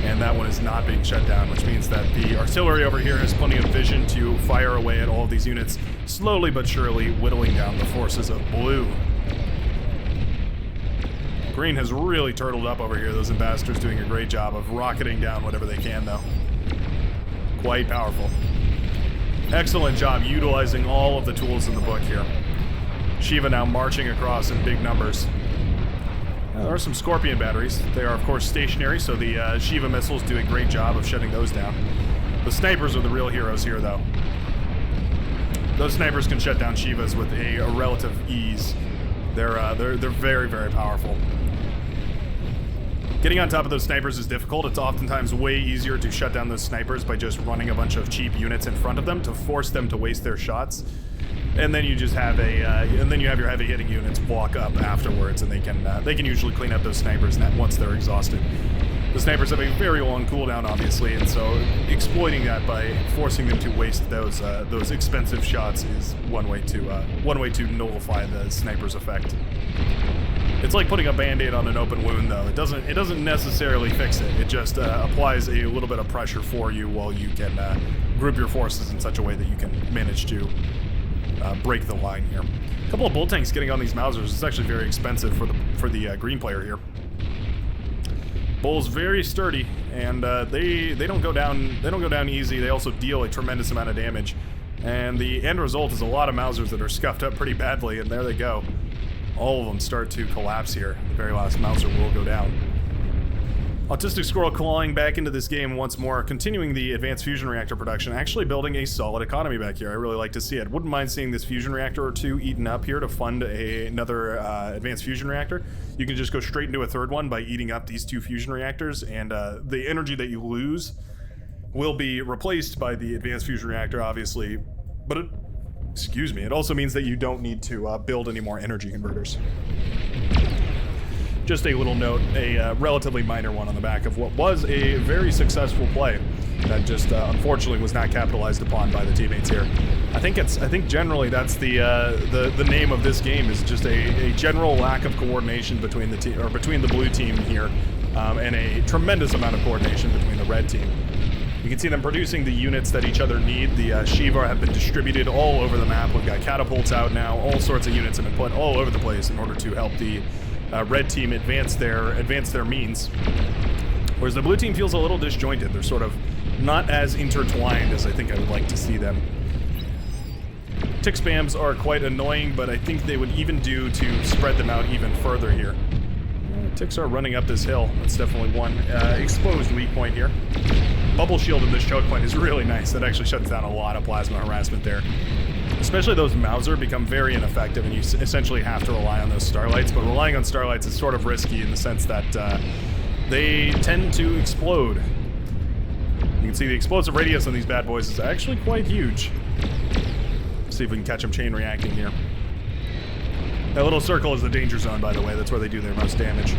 and that one is not being shut down, which means that the artillery over here has plenty of vision to fire away at all of these units, slowly but surely whittling down the forces of blue. Green has really turtled up over here. Those ambassadors doing a great job of rocketing down whatever they can, though. Quite powerful. Excellent job utilizing all of the tools in the book here. Shiva now marching across in big numbers. There are some Scorpion batteries. They are, of course, stationary, so the Shiva missiles do a great job of shutting those down. The snipers are the real heroes here, though. Those snipers can shut down Shivas with a relative ease. They're very, very powerful. Getting on top of those snipers is difficult. It's oftentimes way easier to shut down those snipers by just running a bunch of cheap units in front of them to force them to waste their shots. And then you just have and then you have your heavy hitting units walk up afterwards, and they can usually clean up those snipers once they're exhausted. The snipers have a very long cooldown, obviously, and so exploiting that by forcing them to waste those expensive shots is one way to nullify the sniper's effect. It's like putting a band-aid on an open wound, though. It doesn't necessarily fix it. It just applies a little bit of pressure for you while you can group your forces in such a way that you can manage to break the line here. A couple of bull tanks getting on these Mausers is actually very expensive for the green player here. Bull's very sturdy, and they don't go down easy. They also deal a tremendous amount of damage, and the end result is a lot of Mausers that are scuffed up pretty badly. And there they go. All of them start to collapse here. The very last Mauser will go down. Autistic Squirrel clawing back into this game once more, continuing the advanced fusion reactor production, actually building a solid economy back here. I really like to see it. Wouldn't mind seeing this fusion reactor or two eaten up here to fund another advanced fusion reactor. You can just go straight into a third one by eating up these two fusion reactors, and the energy that you lose will be replaced by the advanced fusion reactor, obviously, but it also means that you don't need to build any more energy converters. Just a little note, a relatively minor one on the back of what was a very successful play that just unfortunately was not capitalized upon by the teammates here. I think generally that's the name of this game is just a general lack of coordination between the blue team here, and a tremendous amount of coordination between the red team. You can see them producing the units that each other need. The Shiva have been distributed all over the map. We've got catapults out now. All sorts of units have been put all over the place in order to help the red team advance their means. Whereas the blue team feels a little disjointed. They're sort of not as intertwined as I think I would like to see them. Tick spams are quite annoying, but I think they would even do to spread them out even further here. Ticks are running up this hill. That's definitely one exposed weak point here. Bubble shield in this choke point is really nice. That actually shuts down a lot of plasma harassment there. Especially those Mauser become very ineffective, and you essentially have to rely on those Starlights, but relying on Starlights is sort of risky in the sense that they tend to explode. You can see the explosive radius on these bad boys is actually quite huge. Let's see if we can catch them chain reacting here. That little circle is the danger zone, by the way. That's where they do their most damage.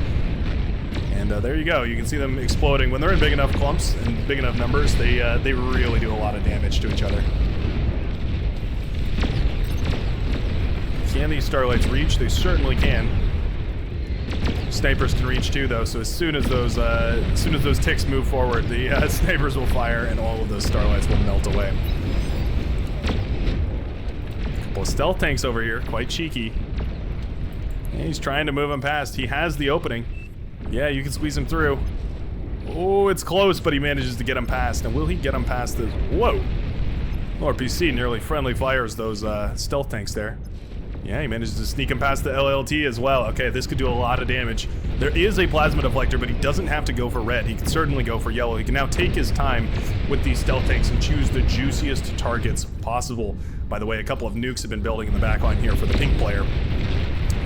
And there you go. You can see them exploding. When they're in big enough clumps and big enough numbers, they really do a lot of damage to each other. Can these Starlights reach? They certainly can. Snipers can reach too, though. So as soon as those ticks move forward, the snipers will fire, and all of those Starlights will melt away. A couple of stealth tanks over here, quite cheeky. And he's trying to move him past. He has the opening. Yeah, you can squeeze him through. Oh, it's close, but he manages to get him past. And will he get him past this? Whoa! RPC nearly friendly fires those stealth tanks there. Yeah, he manages to sneak him past the LLT as well. Okay, this could do a lot of damage. There is a plasma deflector, but he doesn't have to go for red. He can certainly go for yellow. He can now take his time with these stealth tanks and choose the juiciest targets possible. By the way, a couple of nukes have been building in the backline here for the pink player.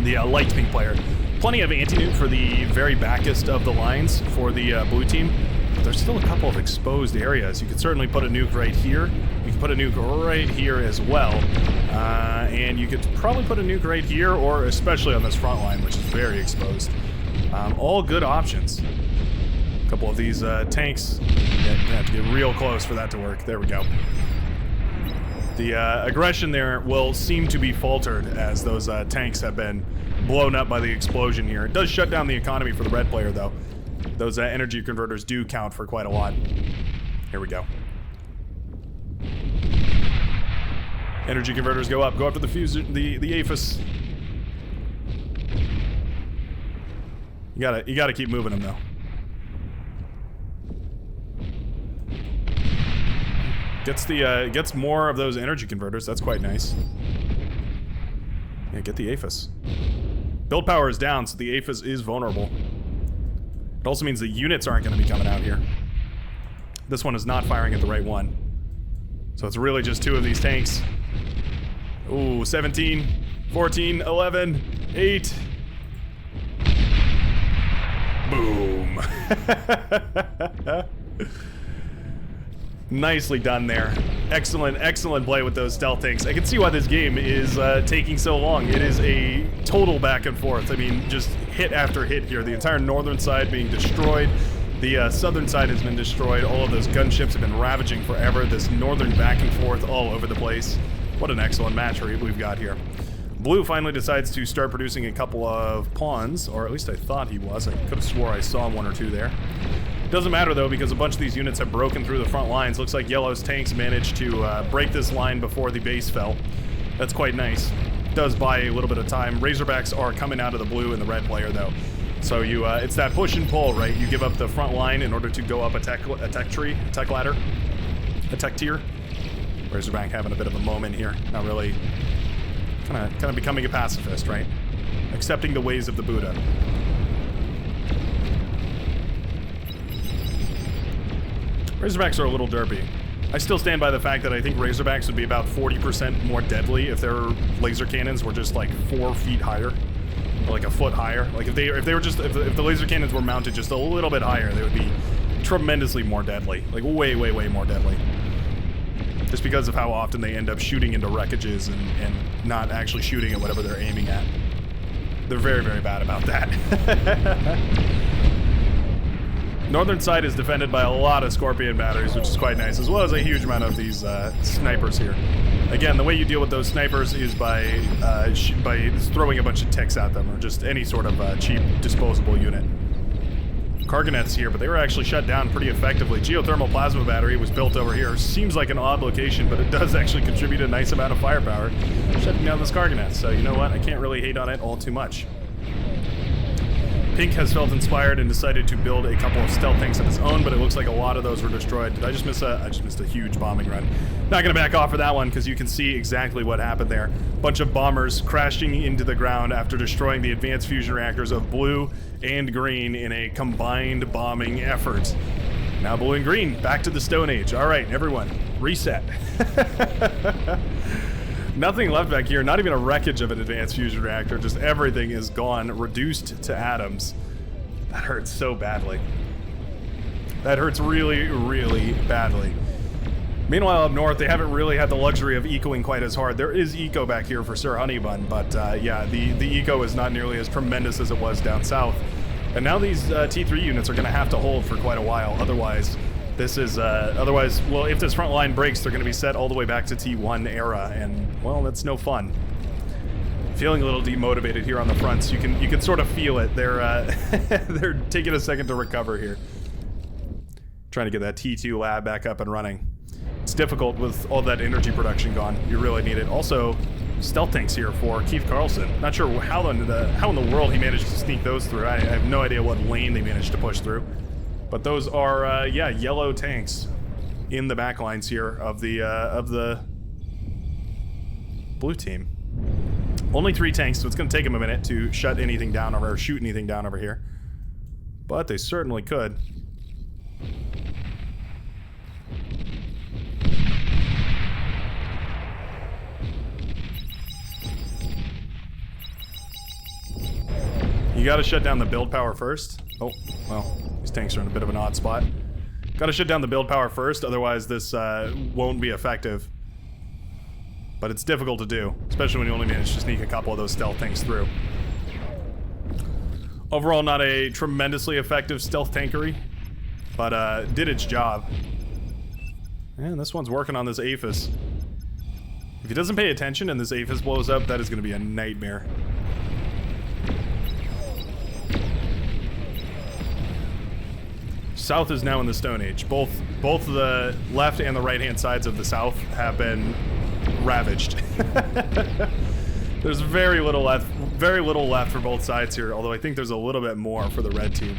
The light pink player. Plenty of anti-nuke for the very backest of the lines for the blue team. But there's still a couple of exposed areas. You could certainly put a nuke right here. You can put a nuke right here as well. And you could probably put a nuke right here, or especially on this front line, which is very exposed. All good options. A couple of these tanks. You have to get real close for that to work. There we go. The aggression there will seem to be faltered as those tanks have been blown up by the explosion here. It does shut down the economy for the red player, though. Those energy converters do count for quite a lot. Here we go. Energy converters go up. Go up to the APHIS. You gotta keep moving them, though. Gets more of those energy converters. That's quite nice. Yeah, get the Aphis. Build power is down, so the Aphis is vulnerable. It also means the units aren't going to be coming out here. This one is not firing at the right one. So it's really just 2 of these tanks. Ooh, 17, 14, 11, 8. Boom. Nicely done there. Excellent, excellent play with those stealth tanks. I can see why this game is taking so long. It is a total back and forth. I mean, just hit after hit here. The entire northern side being destroyed. The southern side has been destroyed. All of those gunships have been ravaging forever. This northern back and forth all over the place. What an excellent match we've got here. Blue finally decides to start producing a couple of pawns, or at least I thought he was. I could have swore I saw 1 or 2 there. Doesn't matter though, because a bunch of these units have broken through the front lines. Looks like Yellow's tanks managed to break this line before the base fell. That's quite nice. Does buy a little bit of time. Razorbacks are coming out of the blue and the red player though. So you, it's that push and pull, right? You give up the front line in order to go up a tech tree, a tech ladder, a tech tier. Razorback having a bit of a moment here. Not really, kind of becoming a pacifist, right? Accepting the ways of the Buddha. Razorbacks are a little derpy. I still stand by the fact that I think Razorbacks would be about 40% more deadly if their laser cannons were just like 4 feet higher, or like a foot higher. Like if the laser cannons were mounted just a little bit higher, they would be tremendously more deadly. Like way, way, way more deadly. Just because of how often they end up shooting into wreckages and not actually shooting at whatever they're aiming at. They're very, very bad about that. Northern side is defended by a lot of Scorpion batteries, which is quite nice, as well as a huge amount of these snipers here. Again, the way you deal with those snipers is by throwing a bunch of ticks at them, or just any sort of cheap disposable unit. Cargonets here, but they were actually shut down pretty effectively. Geothermal plasma battery was built over here. Seems like an odd location, but it does actually contribute a nice amount of firepower, shutting down this Cargonet. So you know what? I can't really hate on it all too much. Pink has felt inspired and decided to build a couple of stealth tanks of his own, but it looks like a lot of those were destroyed. Did I just miss I just missed a huge bombing run. Not gonna back off for that one, because you can see exactly what happened there. Bunch of bombers crashing into the ground after destroying the advanced fusion reactors of blue and green in a combined bombing effort. Now blue and green, back to the Stone Age. All right, everyone, reset. Nothing left back here, not even a wreckage of an advanced fusion reactor, just everything is gone, reduced to atoms. That hurts so badly. That hurts really, really badly. Meanwhile, up north, they haven't really had the luxury of ecoing quite as hard. There is eco back here for Sir Honeybun, but yeah, the eco is not nearly as tremendous as it was down south. And now these T3 units are gonna have to hold for quite a while, otherwise this is, well, if this front line breaks, they're going to be set all the way back to T1 era, and, well, that's no fun. Feeling a little demotivated here on the fronts. You can sort of feel it. They're, they're taking a second to recover here. Trying to get that T2 lab back up and running. It's difficult with all that energy production gone. You really need it. Also, stealth tanks here for Keith Carlson. Not sure how in the world he managed to sneak those through. I have no idea what lane they managed to push through. But those are, yeah, yellow tanks in the back lines here of the blue team. Only 3 tanks, so it's going to take them a minute to shut anything down or shoot anything down over here. But they certainly could. You got to shut down the build power first. Oh, well. These tanks are in a bit of an odd spot. Gotta shut down the build power first, otherwise this won't be effective. But it's difficult to do, especially when you only manage to sneak a couple of those stealth tanks through. Overall, not a tremendously effective stealth tankery, but did its job. And this one's working on this Aphis. If he doesn't pay attention and this Aphis blows up, that is going to be a nightmare. South is now in the Stone Age. Both the left and the right-hand sides of the South have been ravaged. There's very little left for both sides here, although I think there's a little bit more for the red team.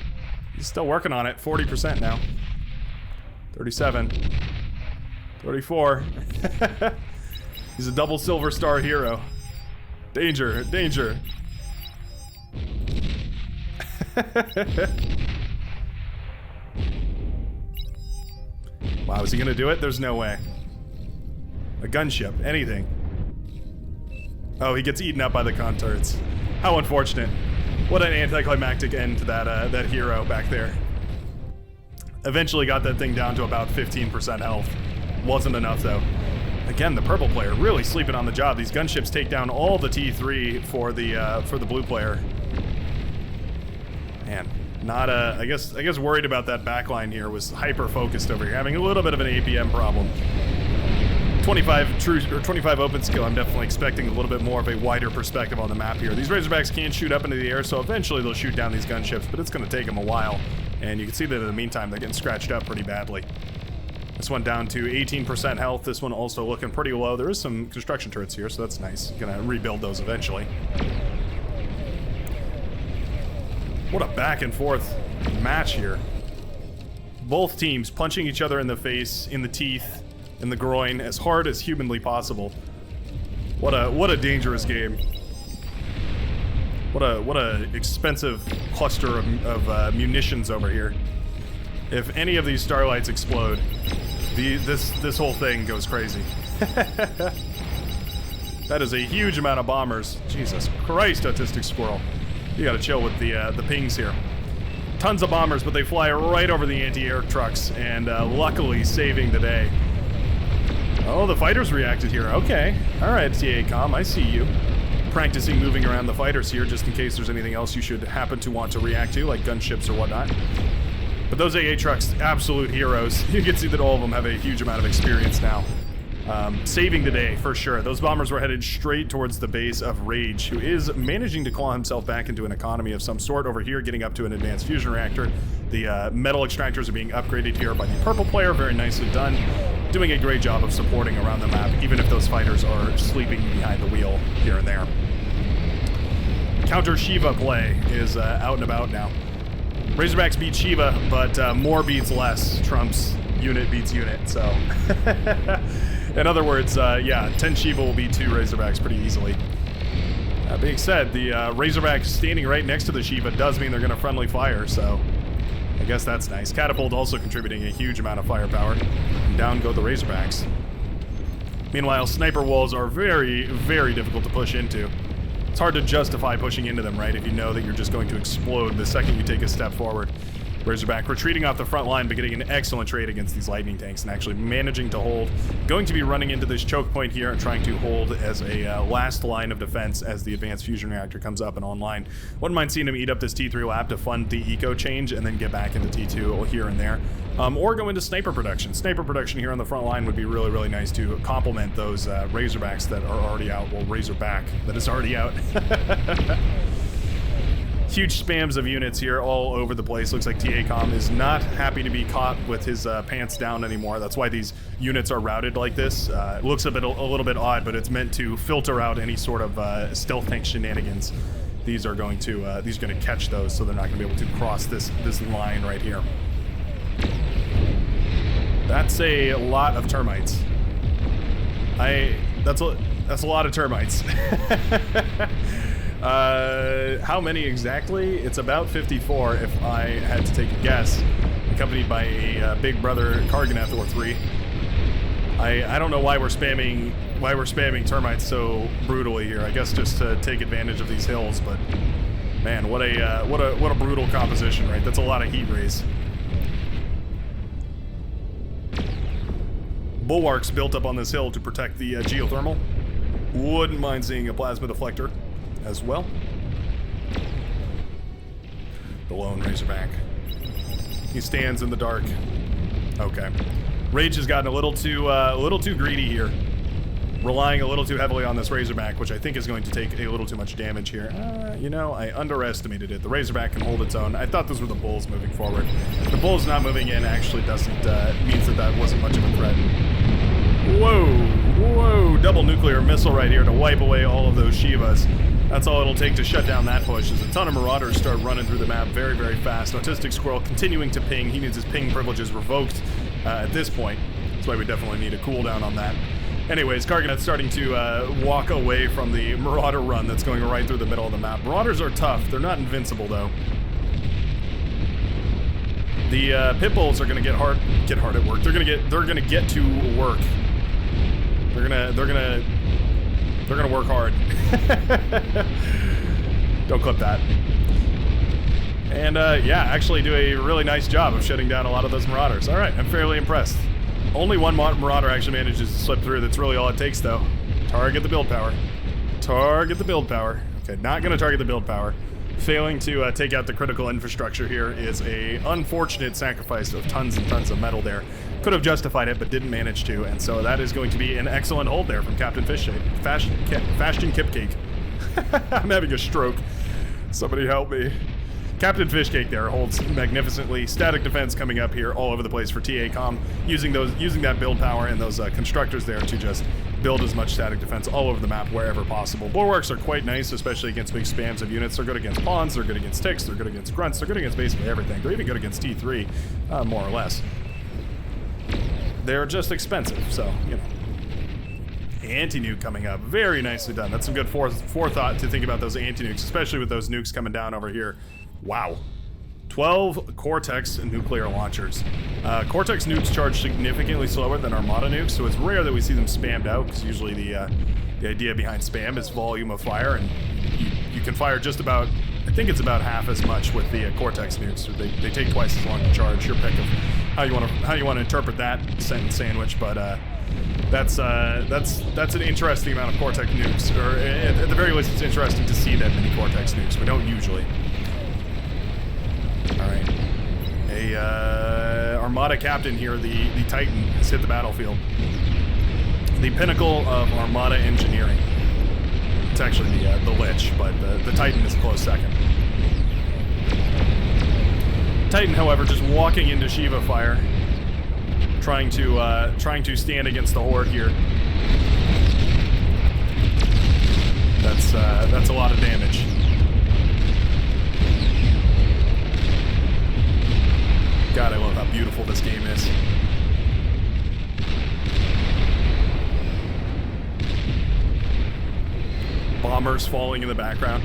He's still working on it, 40% now. 37, 34. He's a double silver star hero. Danger, danger. Wow, is he gonna do it? There's no way. A gunship, anything. Oh, he gets eaten up by the con turrets. How unfortunate. What an anticlimactic end to that hero back there. Eventually got that thing down to about 15% health. Wasn't enough though. Again, the purple player really sleeping on the job. These gunships take down all the T3 for the blue player. Man, not I guess worried about that backline here. Was hyper focused over here, having a little bit of an APM problem. 25 open skill. I'm definitely expecting a little bit more of a wider perspective on the map here. These Razorbacks can shoot up into the air, so eventually they'll shoot down these gunships, but it's going to take them a while. And you can see that in the meantime, they're getting scratched up pretty badly. This one down to 18% health. This one also looking pretty low. There is some construction turrets here, so that's nice. Gonna rebuild those eventually. What a back and forth match here. Both teams punching each other in the face, in the teeth, in the groin, as hard as humanly possible. What a dangerous game. What a expensive cluster of munitions over here. If any of these starlights explode, this whole thing goes crazy. That is a huge amount of bombers. Jesus Christ, Autistic Squirrel. You gotta chill with the pings here. Tons of bombers, but they fly right over the anti-air trucks, and luckily saving the day. Oh, the fighters reacted here. Okay. Alright, TA-Com, I see you. Practicing moving around the fighters here, just in case there's anything else you should happen to want to react to, like gunships or whatnot. But those AA trucks, absolute heroes. You can see that all of them have a huge amount of experience now. Saving the day, for sure. Those bombers were headed straight towards the base of Rage, who is managing to claw himself back into an economy of some sort over here, getting up to an advanced fusion reactor. The metal extractors are being upgraded here by the purple player, very nicely done. Doing a great job of supporting around the map, even if those fighters are sleeping behind the wheel here and there. Counter Shiva play is out and about now. Razorbacks beat Shiva, but more beats less. Trump's unit beats unit, so... In other words, yeah, 10 Shiva will beat 2 Razorbacks pretty easily. That being said, the Razorback standing right next to the Shiva does mean they're going to friendly fire, so... I guess that's nice. Catapult also contributing a huge amount of firepower. And down go the Razorbacks. Meanwhile, sniper walls are very, very difficult to push into. It's hard to justify pushing into them, right, if you know that you're just going to explode the second you take a step forward. Razorback retreating off the front line, but getting an excellent trade against these lightning tanks and actually managing to hold. Going to be running into this choke point here and trying to hold as a last line of defense as the advanced fusion reactor comes up and online. Wouldn't mind seeing him eat up this T3 lab to fund the eco change and then get back into T2 here and there. Or go into sniper production. Sniper production here on the front line would be really, really nice to complement those Razorbacks that are already out. Well, Razorback that is already out. Huge spams of units here all over the place. Looks like TA-Com is not happy to be caught with his pants down anymore. That's why these units are routed like this. It looks a little bit odd, but it's meant to filter out any sort of stealth tank shenanigans. These are going to catch those, so they're not going to be able to cross this line right here. That's a lot of termites. That's a lot of termites. How many exactly? It's about 54 if I had to take a guess, accompanied by a Big Brother Karganeth or 3. I don't know why we're spamming termites so brutally here. I guess just to take advantage of these hills, but man, what a brutal composition, right? That's a lot of heat rays. Bulwarks built up on this hill to protect the geothermal. Wouldn't mind seeing a plasma deflector as well. The lone Razorback. He stands in the dark. Okay. Rage has gotten a little too greedy here. Relying a little too heavily on this Razorback, which I think is going to take a little too much damage here. You know, I underestimated it. The Razorback can hold its own. I thought those were the Bulls moving forward. The Bulls not moving in actually doesn't means that wasn't much of a threat. Whoa, double nuclear missile right here to wipe away all of those Shivas. That's all it'll take to shut down that push, as a ton of Marauders start running through the map very, very fast. Autistic Squirrel continuing to ping. He needs his ping privileges revoked at this point. That's why we definitely need a cooldown on that. Anyways, Karganeth's starting to walk away from the Marauder run that's going right through the middle of the map. Marauders are tough. They're not invincible, though. The Pitbulls are going to get hard at work. They're going to get to work. They're gonna work hard. Don't clip that. And yeah, actually do a really nice job of shutting down a lot of those Marauders. All right, I'm fairly impressed. Only one Marauder actually manages to slip through. That's really all it takes, though. Target the build power. Target the build power. Okay, not gonna target the build power. Failing to take out the critical infrastructure here is a unfortunate sacrifice of tons and tons of metal there. Could have justified it, but didn't manage to, and so that is going to be an excellent hold there from Captain Fishcake. Fashion Kipcake. I'm having a stroke. Somebody help me. Captain Fishcake there holds magnificently. Static defense coming up here all over the place for TACOM, using that build power and those constructors there to just build as much static defense all over the map wherever possible. Bulwarks are quite nice, especially against big spams of units. They're good against pawns, they're good against ticks, they're good against grunts, they're good against basically everything. They're even good against T3, more or less. They're just expensive, so, you know. Anti-nuke coming up. Very nicely done. That's some good forethought to think about those anti-nukes, especially with those nukes coming down over here. Wow. 12 Cortex nuclear launchers. Cortex nukes charge significantly slower than Armada nukes, so it's rare that we see them spammed out, because usually the idea behind spam is volume of fire, and you can fire just about, I think it's about half as much with the Cortex nukes. So they take twice as long to charge. Your pick of how you want to interpret that sentence sandwich, but that's an interesting amount of Cortex nukes, or at the very least, it's interesting to see that many Cortex nukes. We don't usually. All right, a Armada captain here, the Titan, has hit the battlefield. The pinnacle of Armada engineering. It's actually the Lich, but the Titan is a close second. Titan, however, just walking into Shiva fire, trying to stand against the Horde here. That's a lot of damage. God, I love how beautiful this game is. Bombers falling in the background.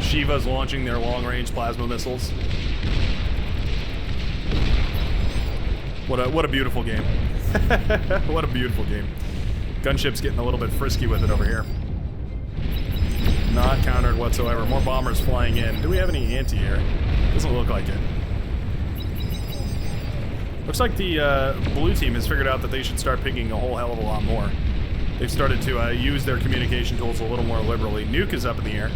Shiva's launching their long-range plasma missiles. What a beautiful game. What a beautiful game. Gunship's getting a little bit frisky with it over here. Not countered whatsoever. More bombers flying in. Do we have any anti-air? Doesn't look like it. Looks like the blue team has figured out that they should start picking a whole hell of a lot more. They've started to use their communication tools a little more liberally. Nuke is up in the air.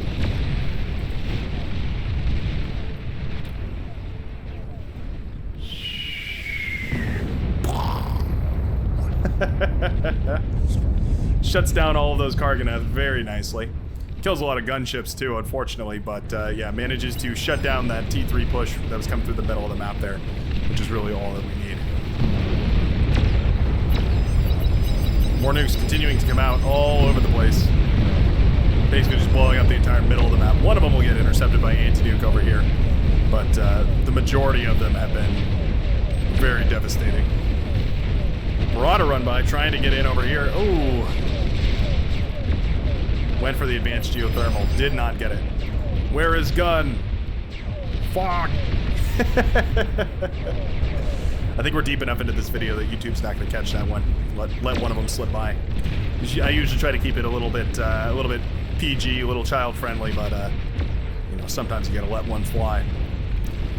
Shuts down all of those Karganeth very nicely. Kills a lot of gunships too, unfortunately, but yeah, manages to shut down that T3 push that was coming through the middle of the map there, which is really all that we need. More nukes continuing to come out all over the place. Basically just blowing up the entire middle of the map. One of them will get intercepted by anti-nuke over here, but the majority of them have been very devastating. Marauder run by, trying to get in over here. Ooh. Went for the advanced geothermal, did not get it. Where is gun? Fuck. I think we're deep enough into this video that YouTube's not going to catch that one. Let one of them slip by. I usually try to keep it a little bit PG, a little child friendly, but you know, sometimes you got to let one fly.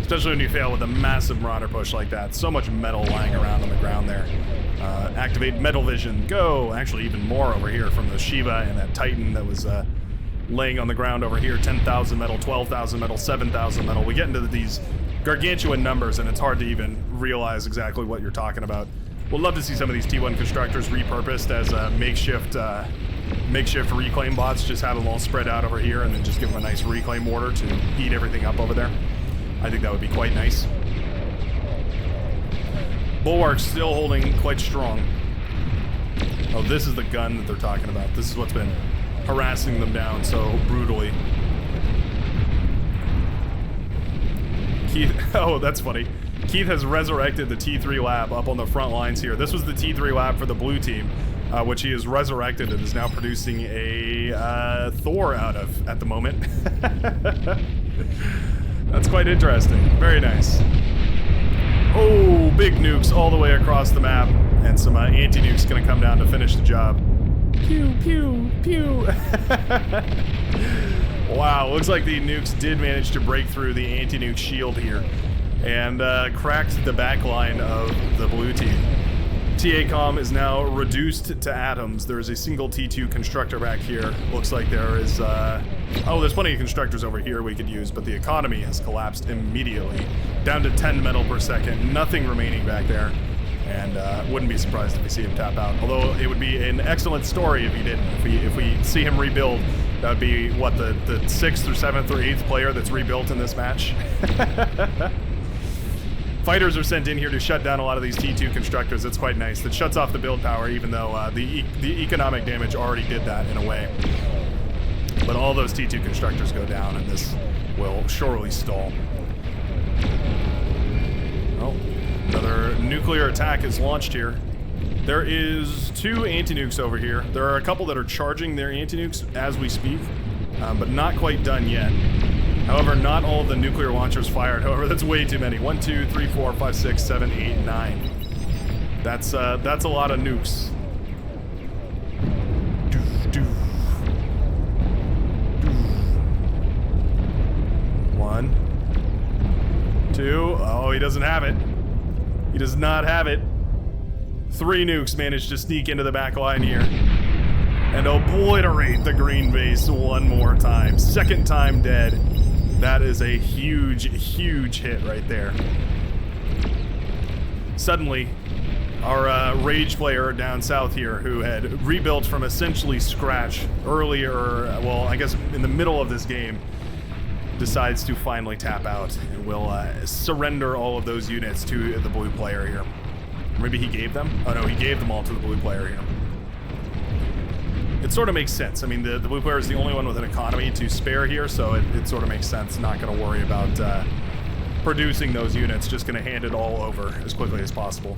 Especially when you fail with a massive Marauder push like that. So much metal lying around on the ground there. Activate metal vision. Go! Actually, even more over here from the Shiva and that Titan that was laying on the ground over here. 10,000 metal, 12,000 metal, 7,000 metal. We get into these gargantuan numbers, and it's hard to even realize exactly what you're talking about. We'll love to see some of these T1 constructors repurposed as makeshift reclaim bots. Just have them all spread out over here, and then just give them a nice reclaim mortar to eat everything up over there. I think that would be quite nice. Bulwark's still holding quite strong. Oh, this is the gun that they're talking about. This is what's been harassing them down so brutally. Keith, oh, that's funny. Keith has resurrected the T3 lab up on the front lines here. This was the T3 lab for the blue team, which he has resurrected and is now producing a Thor out of at the moment. That's quite interesting. Very nice. Oh, big nukes all the way across the map, and some anti-nukes gonna come down to finish the job. Pew, pew, pew. Wow, looks like the nukes did manage to break through the anti-nuke shield here and cracked the back line of the blue team. TACOM is now reduced to atoms. There is a single T2 constructor back here. Looks like there is, oh, there's plenty of constructors over here we could use, but the economy has collapsed immediately. Down to 10 metal per second, nothing remaining back there. And wouldn't be surprised if we see him tap out. Although it would be an excellent story if he didn't. If we see him rebuild, that would be, what, the 6th or 7th or 8th player that's rebuilt in this match? Fighters are sent in here to shut down a lot of these T2 constructors. It's quite nice. That shuts off the build power, even though the economic damage already did that in a way. But all those T2 constructors go down, and this will surely stall. Oh, another nuclear attack is launched here. There is 2 anti-nukes over here. There are a couple that are charging their anti-nukes as we speak, but not quite done yet. However, not all of the nuclear launchers fired. However, that's way too many. 1, 2, 3, 4, 5, 6, 7, 8, 9. That's a lot of nukes. Doof, doof. Doof. 1, 2. Oh, he doesn't have it. He does not have it. 3 nukes managed to sneak into the back line here and obliterate the green base one more time. 2nd time dead. That is a huge, huge hit right there. Suddenly, our Rage player down south here, who had rebuilt from essentially scratch earlier, well, I guess in the middle of this game, decides to finally tap out and will surrender all of those units to the blue player here. Maybe he gave them? Oh no, he gave them all to the blue player here. It sort of makes sense. I mean, the blue player is the only one with an economy to spare here, so it sort of makes sense. Not going to worry about producing those units, just going to hand it all over as quickly as possible.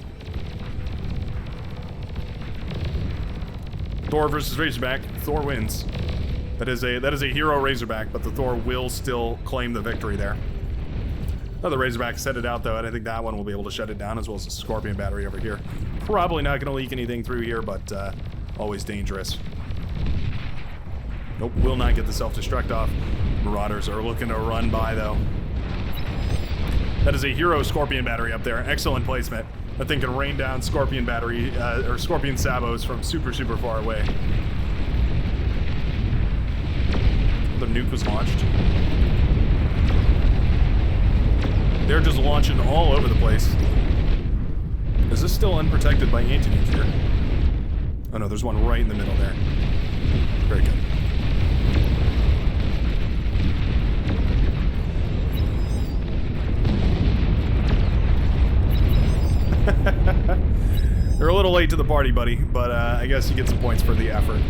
Thor versus Razorback. Thor wins. That is a hero Razorback, but the Thor will still claim the victory there. Another Razorback set it out, though, and I think that one will be able to shut it down, as well as the Scorpion battery over here. Probably not going to leak anything through here, but always dangerous. Nope, will not get the self-destruct off. Marauders are looking to run by, though. That is a hero Scorpion battery up there. Excellent placement. That thing can rain down Scorpion battery, or Scorpion sabos from super, super far away. The nuke was launched. They're just launching all over the place. Is this still unprotected by anti-nuke here? Oh no, there's one right in the middle there. Very good. They're a little late to the party, buddy, but I guess you get some points for the effort.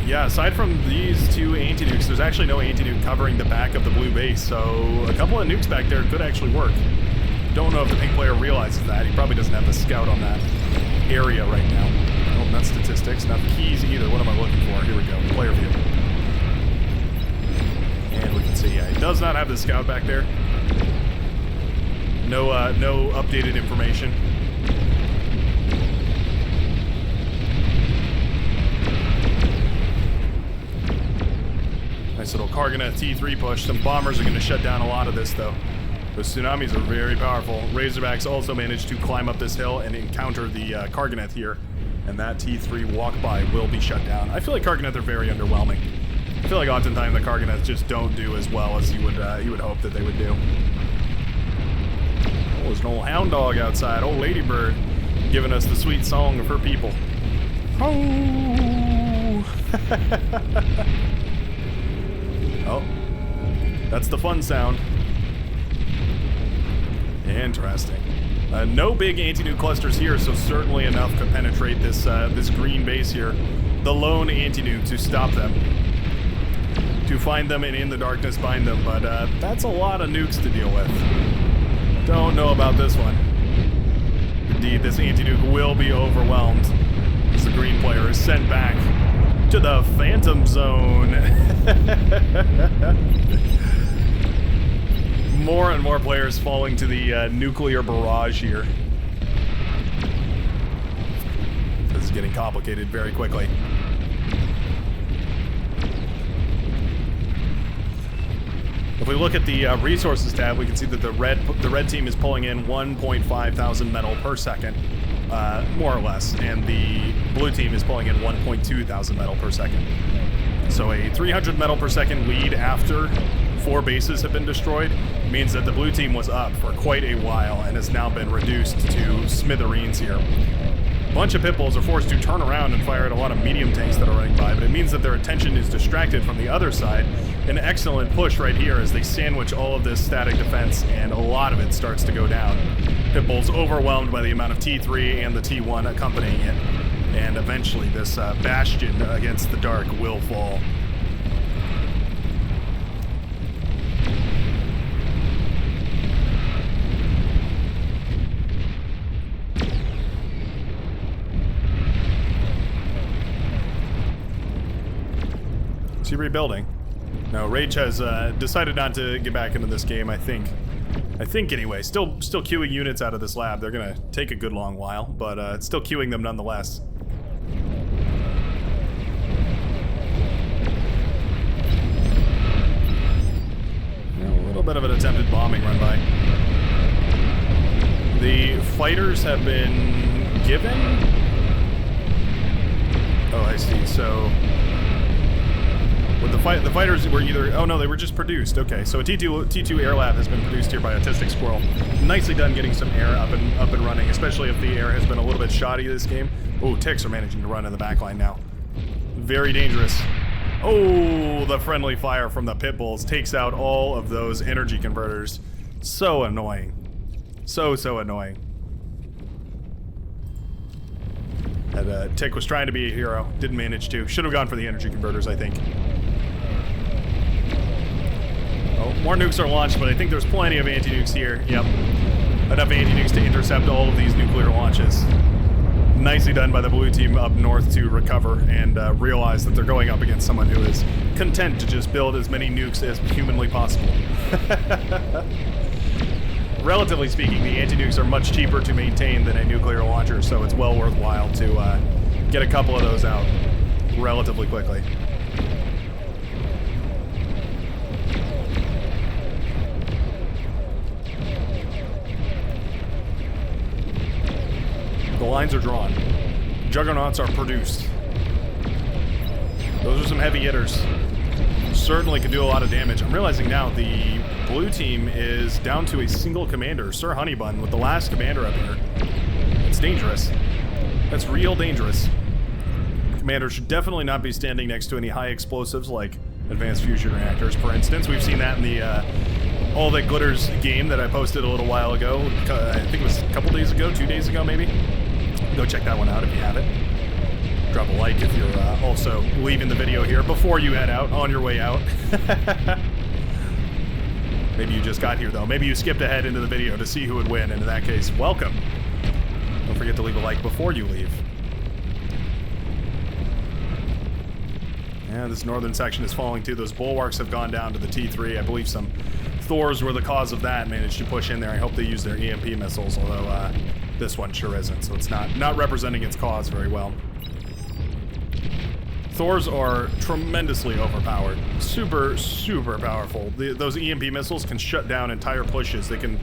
Yeah, aside from these 2 anti-nukes, there's actually no anti-nuke covering the back of the blue base, so a couple of nukes back there could actually work. Don't know if the pink player realizes that. He probably doesn't have the scout on that area right now. Oh, not statistics, not keys either. What am I looking for? Here we go, player view. And we can see, yeah, he does not have the scout back there. No updated information. Nice little Karganeth T3 push. Some bombers are going to shut down a lot of this, though. Those tsunamis are very powerful. Razorbacks also managed to climb up this hill and encounter the Karganeth here, and that T3 walk-by will be shut down. I feel like Karganeth are very underwhelming. I feel like oftentimes the Karganeth just don't do as well as you would hope that they would do. Oh, there's an old hound dog outside. Old Ladybird giving us the sweet song of her people. Oh! Oh, that's the fun sound. Interesting. No big anti-nuke clusters here, so certainly enough to penetrate this this green base here. The lone anti-nuke to stop them. to find them and in the darkness bind them, but that's a lot of nukes to deal with. Don't know about this one. Indeed, this anti-nuke will be overwhelmed as the green player is sent back to the Phantom Zone. More and more players falling to the nuclear barrage here. This is getting complicated very quickly. If we look at the resources tab, we can see that the red team is pulling in 1.5 thousand metal per second, more or less, and the blue team is pulling in 1.2 thousand metal per second. So a 300 metal per second lead after 4 bases have been destroyed means that the blue team was up for quite a while and has now been reduced to smithereens here. A bunch of pit bulls are forced to turn around and fire at a lot of medium tanks that are running by, but it means that their attention is distracted from the other side. An excellent push right here as they sandwich all of this static defense, and a lot of it starts to go down. Pit bulls overwhelmed by the amount of T3 and the T1 accompanying it, and eventually this bastion against the dark will fall. Is he rebuilding? No, Rage has decided not to get back into this game, I think. I think anyway. Still queuing units out of this lab. They're gonna take a good long while, but still queuing them nonetheless. A little bit of an attempted bombing run by. The fighters have been given? Oh, I see. So the fighters were either, oh no, they were just produced. Okay, so a T2 air lab has been produced here by Autistic Squirrel. Nicely done getting some air up and running, especially if the air has been a little bit shoddy this game. Oh, ticks are managing to run in the back line now. Very dangerous. Oh, the friendly fire from the pit bulls takes out all of those energy converters. So annoying. So annoying. That Tick was trying to be a hero, didn't manage to. Should have gone for the energy converters, I think. Oh, more nukes are launched, but I think there's plenty of anti-nukes here. Yep. Enough anti-nukes to intercept all of these nuclear launches. Nicely done by the blue team up north to recover and realize that they're going up against someone who is content to just build as many nukes as humanly possible. Relatively speaking, the anti-nukes are much cheaper to maintain than a nuclear launcher, so it's well worthwhile to get a couple of those out relatively quickly. The lines are drawn. Juggernauts are produced. Those are some heavy hitters. Certainly could do a lot of damage. I'm realizing now the blue team is down to a single commander, Sir Honeybun, with the last commander up here. It's dangerous. That's real dangerous. Commander should definitely not be standing next to any high explosives like advanced fusion reactors, for instance. We've seen that in the All That Glitters game that I posted a little while ago. I think it was a couple days ago, 2 days ago maybe. Go check that one out if you haven't. Drop a like if you're also leaving the video here before you head out, on your way out. Maybe you just got here though. Maybe you skipped ahead into the video to see who would win, and in that case, welcome. Don't forget to leave a like before you leave. Yeah, this northern section is falling too. Those bulwarks have gone down to the T3. I believe some Thors were the cause of that, managed to push in there. I hope they use their EMP missiles, although this one sure isn't, so it's not representing its cause very well. Thors are tremendously overpowered. Super powerful. Those EMP missiles can shut down entire pushes. They can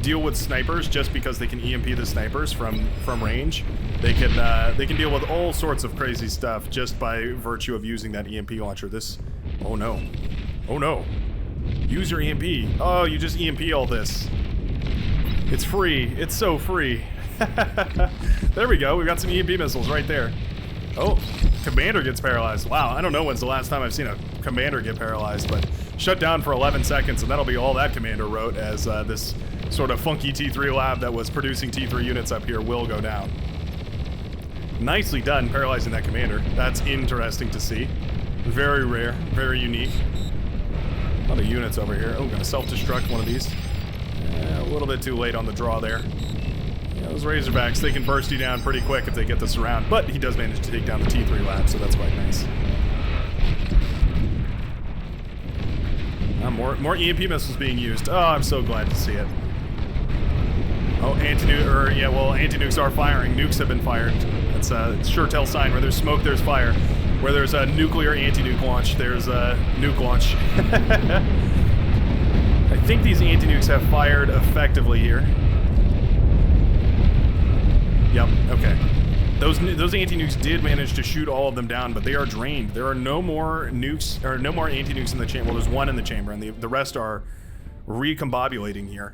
deal with snipers just because they can EMP the snipers from range. They can deal with all sorts of crazy stuff just by virtue of using that EMP launcher. Oh no. Oh no. Use your EMP. Oh, you just EMP all this. It's free. It's so free. There we go. We've got some EMP missiles right there. Oh, commander gets paralyzed. Wow, I don't know when's the last time I've seen a commander get paralyzed, but shut down for 11 seconds, and that'll be all that commander wrote as this sort of funky T3 lab that was producing T3 units up here will go down. Nicely done paralyzing that commander. That's interesting to see. Very rare, very unique. A lot of units over here. Oh, gonna self-destruct one of these. A little bit too late on the draw there. Yeah, those Razorbacks, they can burst you down pretty quick if they get this around, but he does manage to take down the T3 lab, so that's quite nice. More EMP missiles being used. Oh, I'm so glad to see it. Oh, anti-nukes are firing. Nukes have been fired. That's a sure tell sign. Where there's smoke, there's fire. Where there's a nuclear anti-nuke launch, there's a nuke launch. I think these anti-nukes have fired effectively here. Yep, okay. Those anti-nukes did manage to shoot all of them down, but they are drained. There are no more nukes, or no more anti-nukes in the chamber. Well, there's one in the chamber, and the rest are recombobulating here.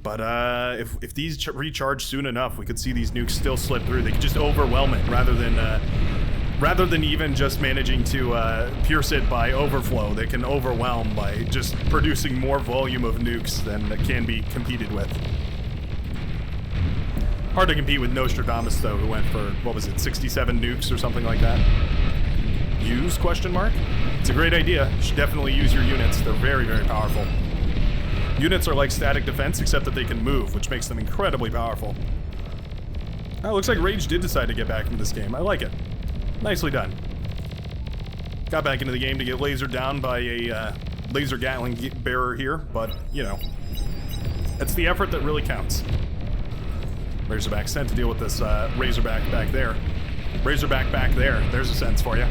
But if these recharge soon enough, we could see these nukes still slip through. They could just overwhelm it rather than even just managing to pierce it by overflow. They can overwhelm by just producing more volume of nukes than can be competed with. Hard to compete with Nostradamus, though, who went for, what was it, 67 nukes or something like that? Use, question mark? It's a great idea. You should definitely use your units. They're very, very powerful. Units are like static defense, except that they can move, which makes them incredibly powerful. Oh, looks like Rage did decide to get back into this game. I like it. Nicely done. Got back into the game to get lasered down by a laser Gatling bearer here, but, you know, it's the effort that really counts. Razorback sent to deal with this Razorback back there. Razorback back there. There's a sentence for you.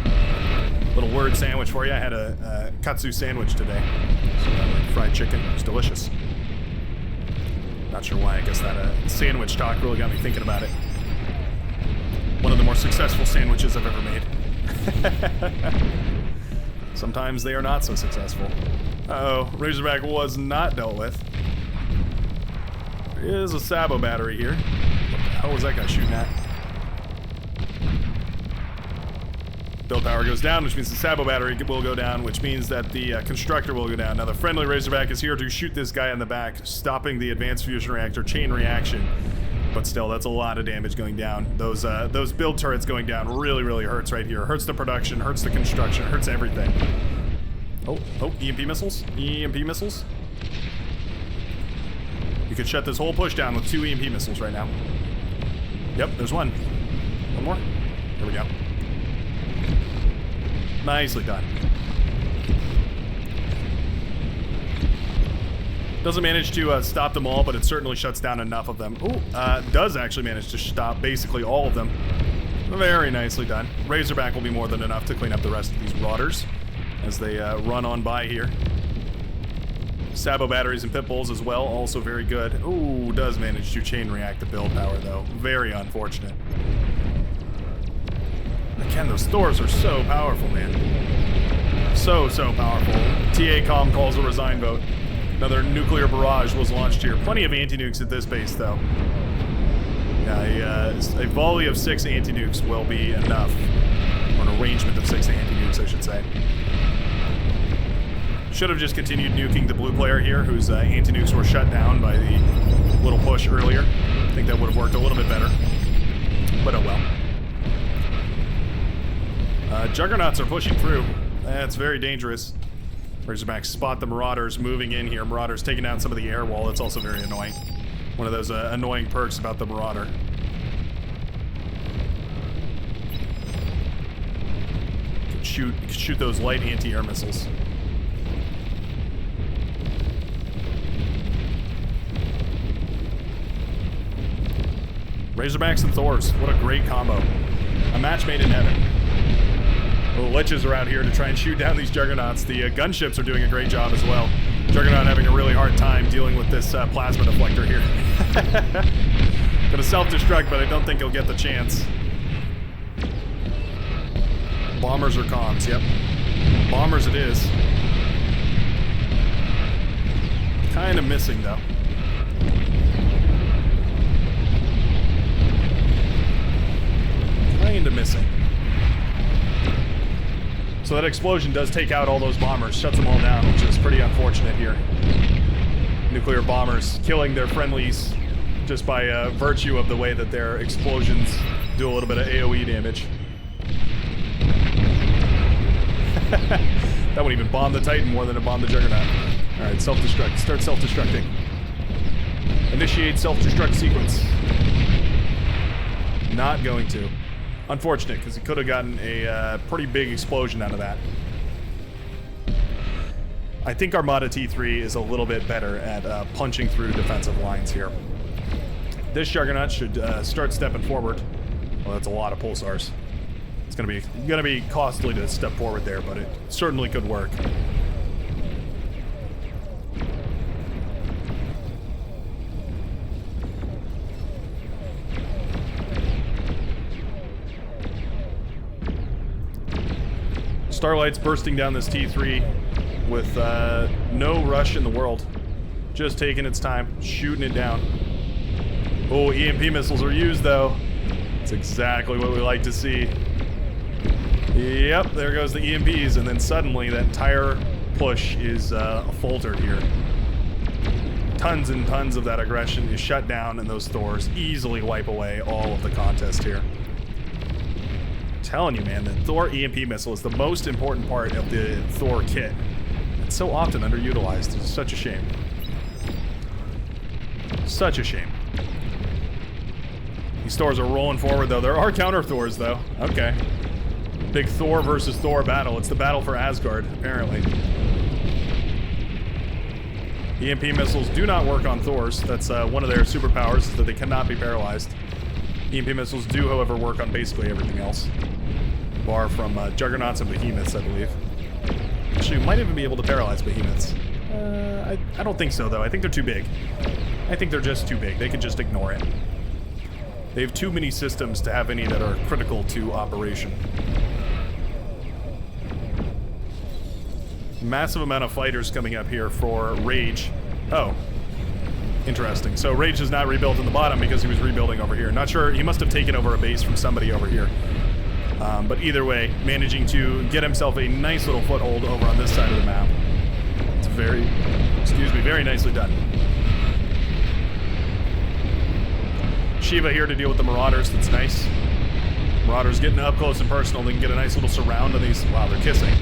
Little word sandwich for you. I had a katsu sandwich today. So, fried chicken. It was delicious. Not sure why. I guess that sandwich talk really got me thinking about it. One of the more successful sandwiches I've ever made. Sometimes they are not so successful. Uh-oh. Razorback was not dealt with. There is a Sabo battery here. What the hell was that guy shooting at? Build power goes down, which means the Sabo battery will go down, which means that the constructor will go down. Now the friendly Razorback is here to shoot this guy in the back, stopping the advanced fusion reactor chain reaction. But still, that's a lot of damage going down. Those build turrets going down really, really hurts right here. Hurts the production, hurts the construction, hurts everything. Oh, EMP missiles? EMP missiles? You could shut this whole push down with 2 EMP missiles right now. Yep, there's one. One more. There we go. Nicely done. Doesn't manage to stop them all, but it certainly shuts down enough of them. Ooh, does actually manage to stop basically all of them. Very nicely done. Razorback will be more than enough to clean up the rest of these Marauders as they run on by here. Sabo batteries and pit bulls as well, also very good. Ooh, does manage to chain react the build power though. Very unfortunate. Again, those Thors are so powerful, man. So powerful. TA Comm calls a resign vote. Another nuclear barrage was launched here. Plenty of anti-nukes at this base, though. Yeah, a volley of 6 anti-nukes will be enough. Or an arrangement of 6 anti-nukes, I should say. Should have just continued nuking the blue player here, whose anti-nukes were shut down by the little push earlier. I think that would have worked a little bit better. But oh well. Juggernauts are pushing through. That's very dangerous. Razorbacks spot the Marauders moving in here. Marauders taking down some of the air wall. That's also very annoying. One of those annoying perks about the Marauder. You can shoot those light anti-air missiles. Razorbacks and Thors. What a great combo. A match made in heaven. The Liches are out here to try and shoot down these Juggernauts. The gunships are doing a great job as well. Juggernaut having a really hard time dealing with this plasma deflector here. Gonna self-destruct, but I don't think he'll get the chance. Bombers or comms, yep. Bombers it is. Kind of missing, though. Kind of missing. So that explosion does take out all those bombers, shuts them all down, which is pretty unfortunate here. Nuclear bombers killing their friendlies just by virtue of the way that their explosions do a little bit of AoE damage. That wouldn't even bomb the Titan more than it bombed the Juggernaut. Alright, self-destruct. Start self-destructing. Initiate self-destruct sequence. Not going to. Unfortunate, because he could have gotten a pretty big explosion out of that. I think Armada T3 is a little bit better at punching through defensive lines here. This Juggernaut should start stepping forward. Well, that's a lot of pulsars. It's gonna be costly to step forward there, but it certainly could work. Starlight's bursting down this T3 with no rush in the world. Just taking its time, shooting it down. Oh, EMP missiles are used though. That's exactly what we like to see. Yep, there goes the EMPs, and then suddenly that entire push is faltered here. Tons and tons of that aggression is shut down, and those Thors easily wipe away all of the contest here. I'm telling you, man, the Thor EMP missile is the most important part of the Thor kit. It's so often underutilized. It's such a shame. Such a shame. These Thors are rolling forward, though. There are counter Thors, though. Okay. Big Thor versus Thor battle. It's the battle for Asgard, apparently. EMP missiles do not work on Thors. That's one of their superpowers, is that they cannot be paralyzed. EMP missiles do, however, work on basically everything else. Bar from Juggernauts and Behemoths, I believe. Actually, we might even be able to paralyze Behemoths. I don't think so, though. I think they're too big. I think they're just too big. They could just ignore it. They have too many systems to have any that are critical to operation. Massive amount of fighters coming up here for Rage. Oh. Interesting. So Rage is not rebuilt in the bottom because he was rebuilding over here. Not sure. He must have taken over a base from somebody over here. But either way, managing to get himself a nice little foothold over on this side of the map. It's very nicely done. Shiva here to deal with the Marauders. That's nice. Marauders getting up close and personal. They can get a nice little surround on these. Wow, they're kissing.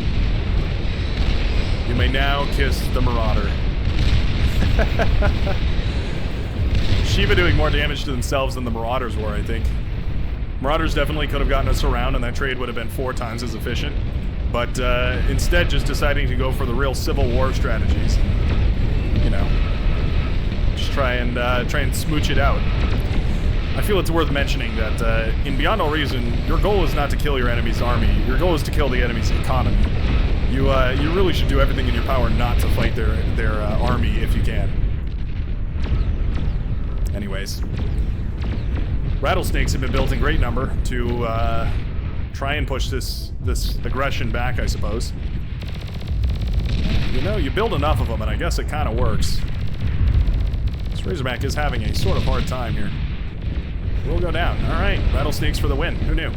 You may now kiss the Marauder. Shiva doing more damage to themselves than the Marauders were, I think. Marauders definitely could have gotten a surround, and that trade would have been 4 times as efficient. But instead, just deciding to go for the real Civil War strategies. You know, just try and smooch it out. I feel it's worth mentioning that in Beyond All Reason, your goal is not to kill your enemy's army. Your goal is to kill the enemy's economy. You really should do everything in your power not to fight their army if you can. Anyways, rattlesnakes have been built in great number to try and push this aggression back, I suppose. You know, you build enough of them, and I guess it kind of works. This Razorback is having a sort of hard time here. We'll go down. All right, rattlesnakes for the win. Who knew?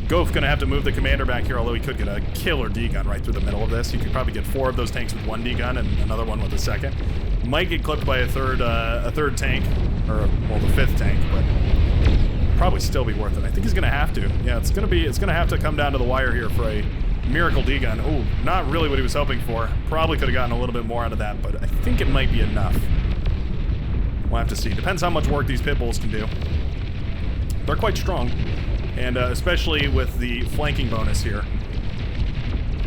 Goaf gonna have to move the commander back here, although he could get a killer D-gun right through the middle of this. He could probably get 4 of those tanks with 1 D-gun and another one with a second. Might get clipped by a third tank, or well, the 5th tank, but probably still be worth it. I think he's gonna have to. Yeah, it's gonna have to come down to the wire here for a miracle D-gun. Oh, not really what he was hoping for. Probably could have gotten a little bit more out of that, but I think it might be enough. We'll have to see. Depends how much work these pit bulls can do. They're quite strong, and especially with the flanking bonus here,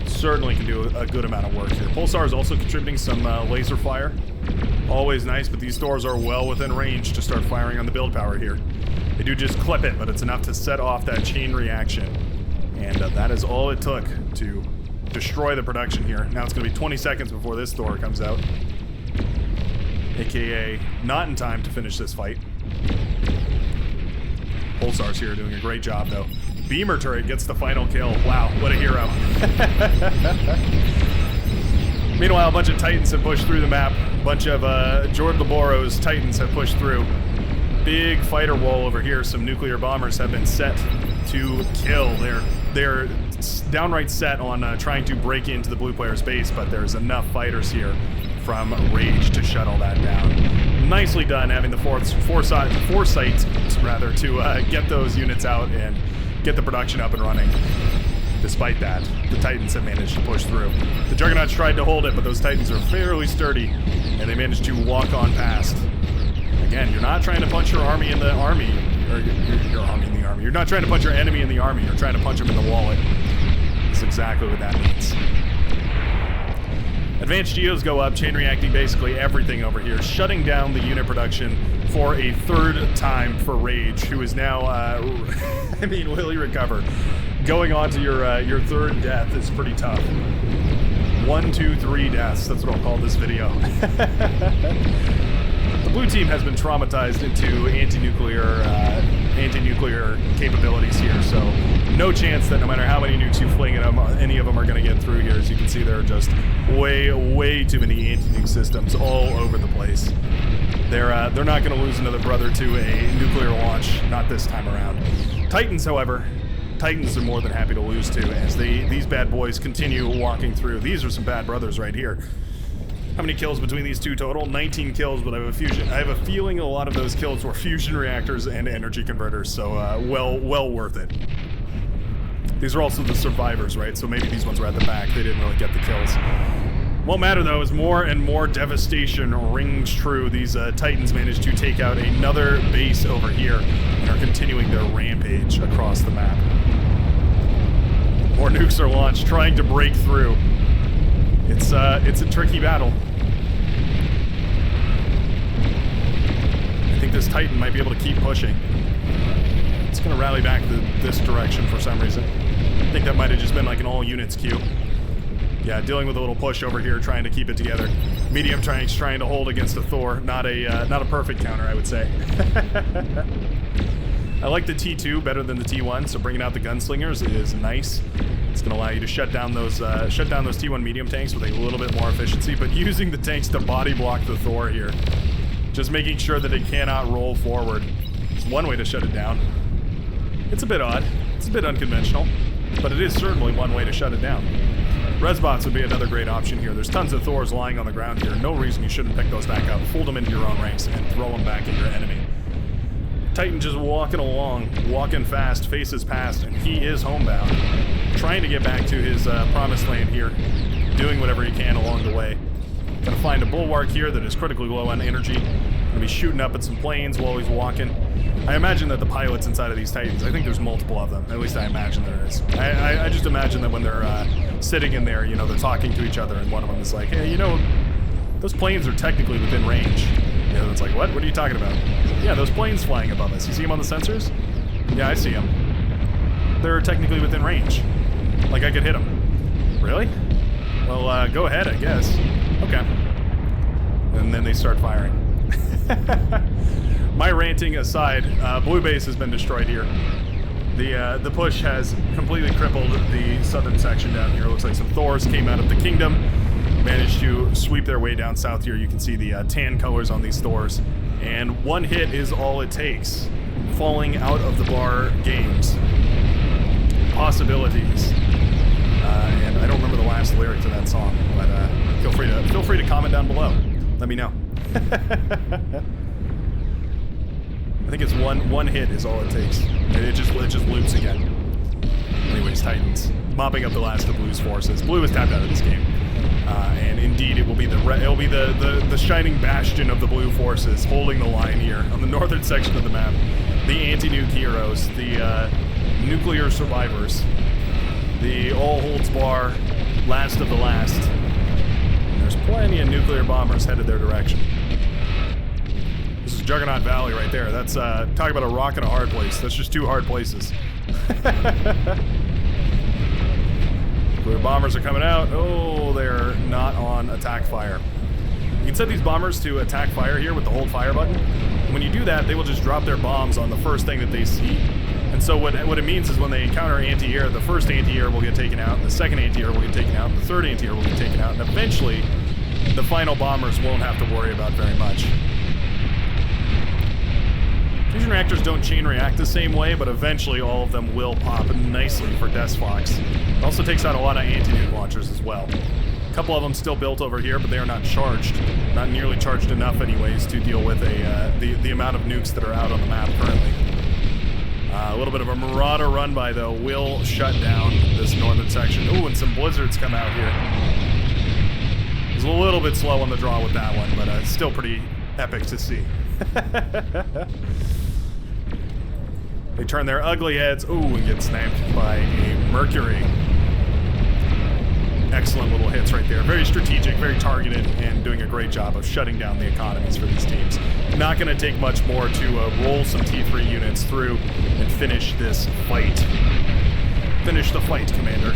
certainly can do a good amount of work here. Pulsar is also contributing some laser fire. Always nice, but these Thors are well within range to start firing on the build power here. They do just clip it, but it's enough to set off that chain reaction, and that is all it took to destroy the production here. Now it's going to be 20 seconds before this Thor comes out, aka not in time to finish this fight. Pulsar's here doing a great job, though. Beamer turret gets the final kill. Wow, what a hero. Meanwhile, a bunch of Titans have pushed through the map. A bunch of Jordan Laboro's Titans have pushed through. Big fighter wall over here. Some nuclear bombers have been set to kill. They're downright set on trying to break into the blue player's base, but there's enough fighters here from Rage to shut all that down. Nicely done having the foresight to get those units out and get the production up and running. Despite that, the Titans have managed to push through. The Juggernauts tried to hold it, but those Titans are fairly sturdy, and they managed to walk on past. Again, you're not trying to punch your army in the army, or your army in the army. You're not trying to punch your enemy in the army. You're trying to punch him in the wallet. That's exactly what that means. Advanced Geos go up, chain reacting basically everything over here, shutting down the unit production for a third time for Rage, who is now, I mean, will he recover? Going on to your third death is pretty tough. 1, 2, 3 deaths, that's what I'll call this video. The blue team has been traumatized into anti-nuclear capabilities here, so no chance that no matter how many nukes you fling at them, any of them are going to get through here. As you can see, there are just way too many anti-nuke systems all over the place. They're not going to lose another brother to a nuclear launch, not this time around. Titans, however, Titans are more than happy to lose to as these bad boys continue walking through. These are some bad brothers right here. How many kills between these two total? 19 kills, but I have a feeling a lot of those kills were fusion reactors and energy converters, so well worth it. These are also the survivors, right? So maybe these ones were at the back. They didn't really get the kills. Won't matter though, as more and more devastation rings true. These Titans managed to take out another base over here and are continuing their rampage across the map. More nukes are launched, trying to break through. It's a tricky battle. I think this Titan might be able to keep pushing. It's going to rally back this direction for some reason. I think that might have just been like an all units queue. Yeah, dealing with a little push over here, trying to keep it together. Medium trying to hold against a Thor. Not a perfect counter, I would say. I like the T2 better than the T1, so bringing out the gunslingers is nice. It's going to allow you to shut down those T1 medium tanks with a little bit more efficiency, but using the tanks to body block the Thor here. Just making sure that it cannot roll forward. It's one way to shut it down. It's a bit odd. It's a bit unconventional, but it is certainly one way to shut it down. Resbots would be another great option here. There's tons of Thors lying on the ground here. No reason you shouldn't pick those back up. Fold them into your own ranks and throw them back at your enemy. Titan just walking along, walking fast, faces past, and he is homebound. Trying to get back to his promised land here. Doing whatever he can along the way. Gonna find a bulwark here that is critically low on energy. Gonna be shooting up at some planes while he's walking. I imagine that the pilots inside of these Titans, I think there's multiple of them. At least I imagine there is. I just imagine that when they're sitting in there, you know, they're talking to each other, and one of them is like, hey, you know, those planes are technically within range. You know, it's like, what? What are you talking about? Yeah, those planes flying above us. You see them on the sensors? Yeah, I see them. They're technically within range. Like I could hit them. Really? Well, go ahead, I guess. Okay. And then they start firing. My ranting aside, Blue Base has been destroyed here. The push has completely crippled the southern section down here. Looks like some Thors came out of the kingdom, managed to sweep their way down south here. You can see the tan colors on these Thors. And one hit is all it takes. Falling out of the bar games. Possibilities. And I don't remember the last lyric to that song, but feel free to comment down below. Let me know. I think it's one hit is all it takes. It just loops again. Anyways, Titans mopping up the last of Blue's forces. Blue is tapped out of this game, and indeed it will be the shining bastion of the Blue forces holding the line here on the northern section of the map. The anti-nuke heroes, the nuclear survivors, the all holds bar last of the last. And there's plenty of nuclear bombers headed their direction. This is Juggernaut Valley right there. That's, talk about a rock and a hard place. That's just two hard places. Nuclear bombers are coming out. Oh, they're not on attack fire. You can set these bombers to attack fire here with the hold fire button. And when you do that, they will just drop their bombs on the first thing that they see. And so what it means is when they encounter anti-air, the first anti-air will get taken out, the second anti-air will get taken out, the third anti-air will get taken out, and eventually the final bombers won't have to worry about very much. Fusion reactors don't chain react the same way, but eventually all of them will pop nicely for DesFox. It also takes out a lot of anti-nuke launchers as well. A couple of them still built over here, but they are not charged. Not nearly charged enough anyways to deal with the amount of nukes that are out on the map currently. A little bit of a Marauder run by, though, will shut down this northern section. Ooh, and some blizzards come out here. He's a little bit slow on the draw with that one, but still pretty epic to see. They turn their ugly heads. Ooh, and get sniped by a Mercury. Excellent little hits right there. Very strategic, very targeted, and doing a great job of shutting down the economies for these teams. Not going to take much more to roll some T3 units through and finish this fight. Finish the fight, Commander.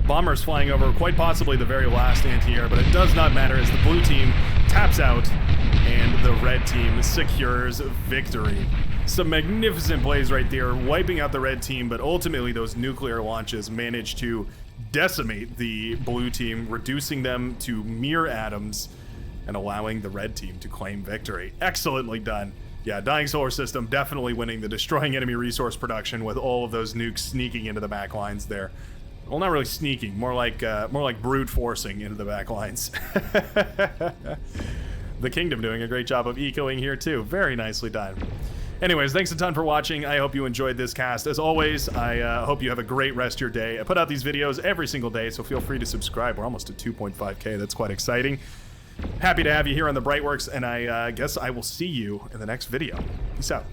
Bombers flying over, quite possibly the very last anti-air, but it does not matter as the blue team taps out and the red team secures victory. Some magnificent plays right there, wiping out the red team, but ultimately those nuclear launches managed to decimate the blue team, reducing them to mere atoms and allowing the red team to claim victory. Excellently done. Yeah, Dying Solar System definitely winning the destroying enemy resource production with all of those nukes sneaking into the back lines there. Well, not really sneaking, more like brute forcing into the back lines. The Kingdom doing a great job of ecoing here too. Very nicely done. Anyways, thanks a ton for watching. I hope you enjoyed this cast. As always, I hope you have a great rest of your day. I put out these videos every single day, so feel free to subscribe. We're almost at 2.5K. That's quite exciting. Happy to have you here on the Brightworks, and I guess I will see you in the next video. Peace out.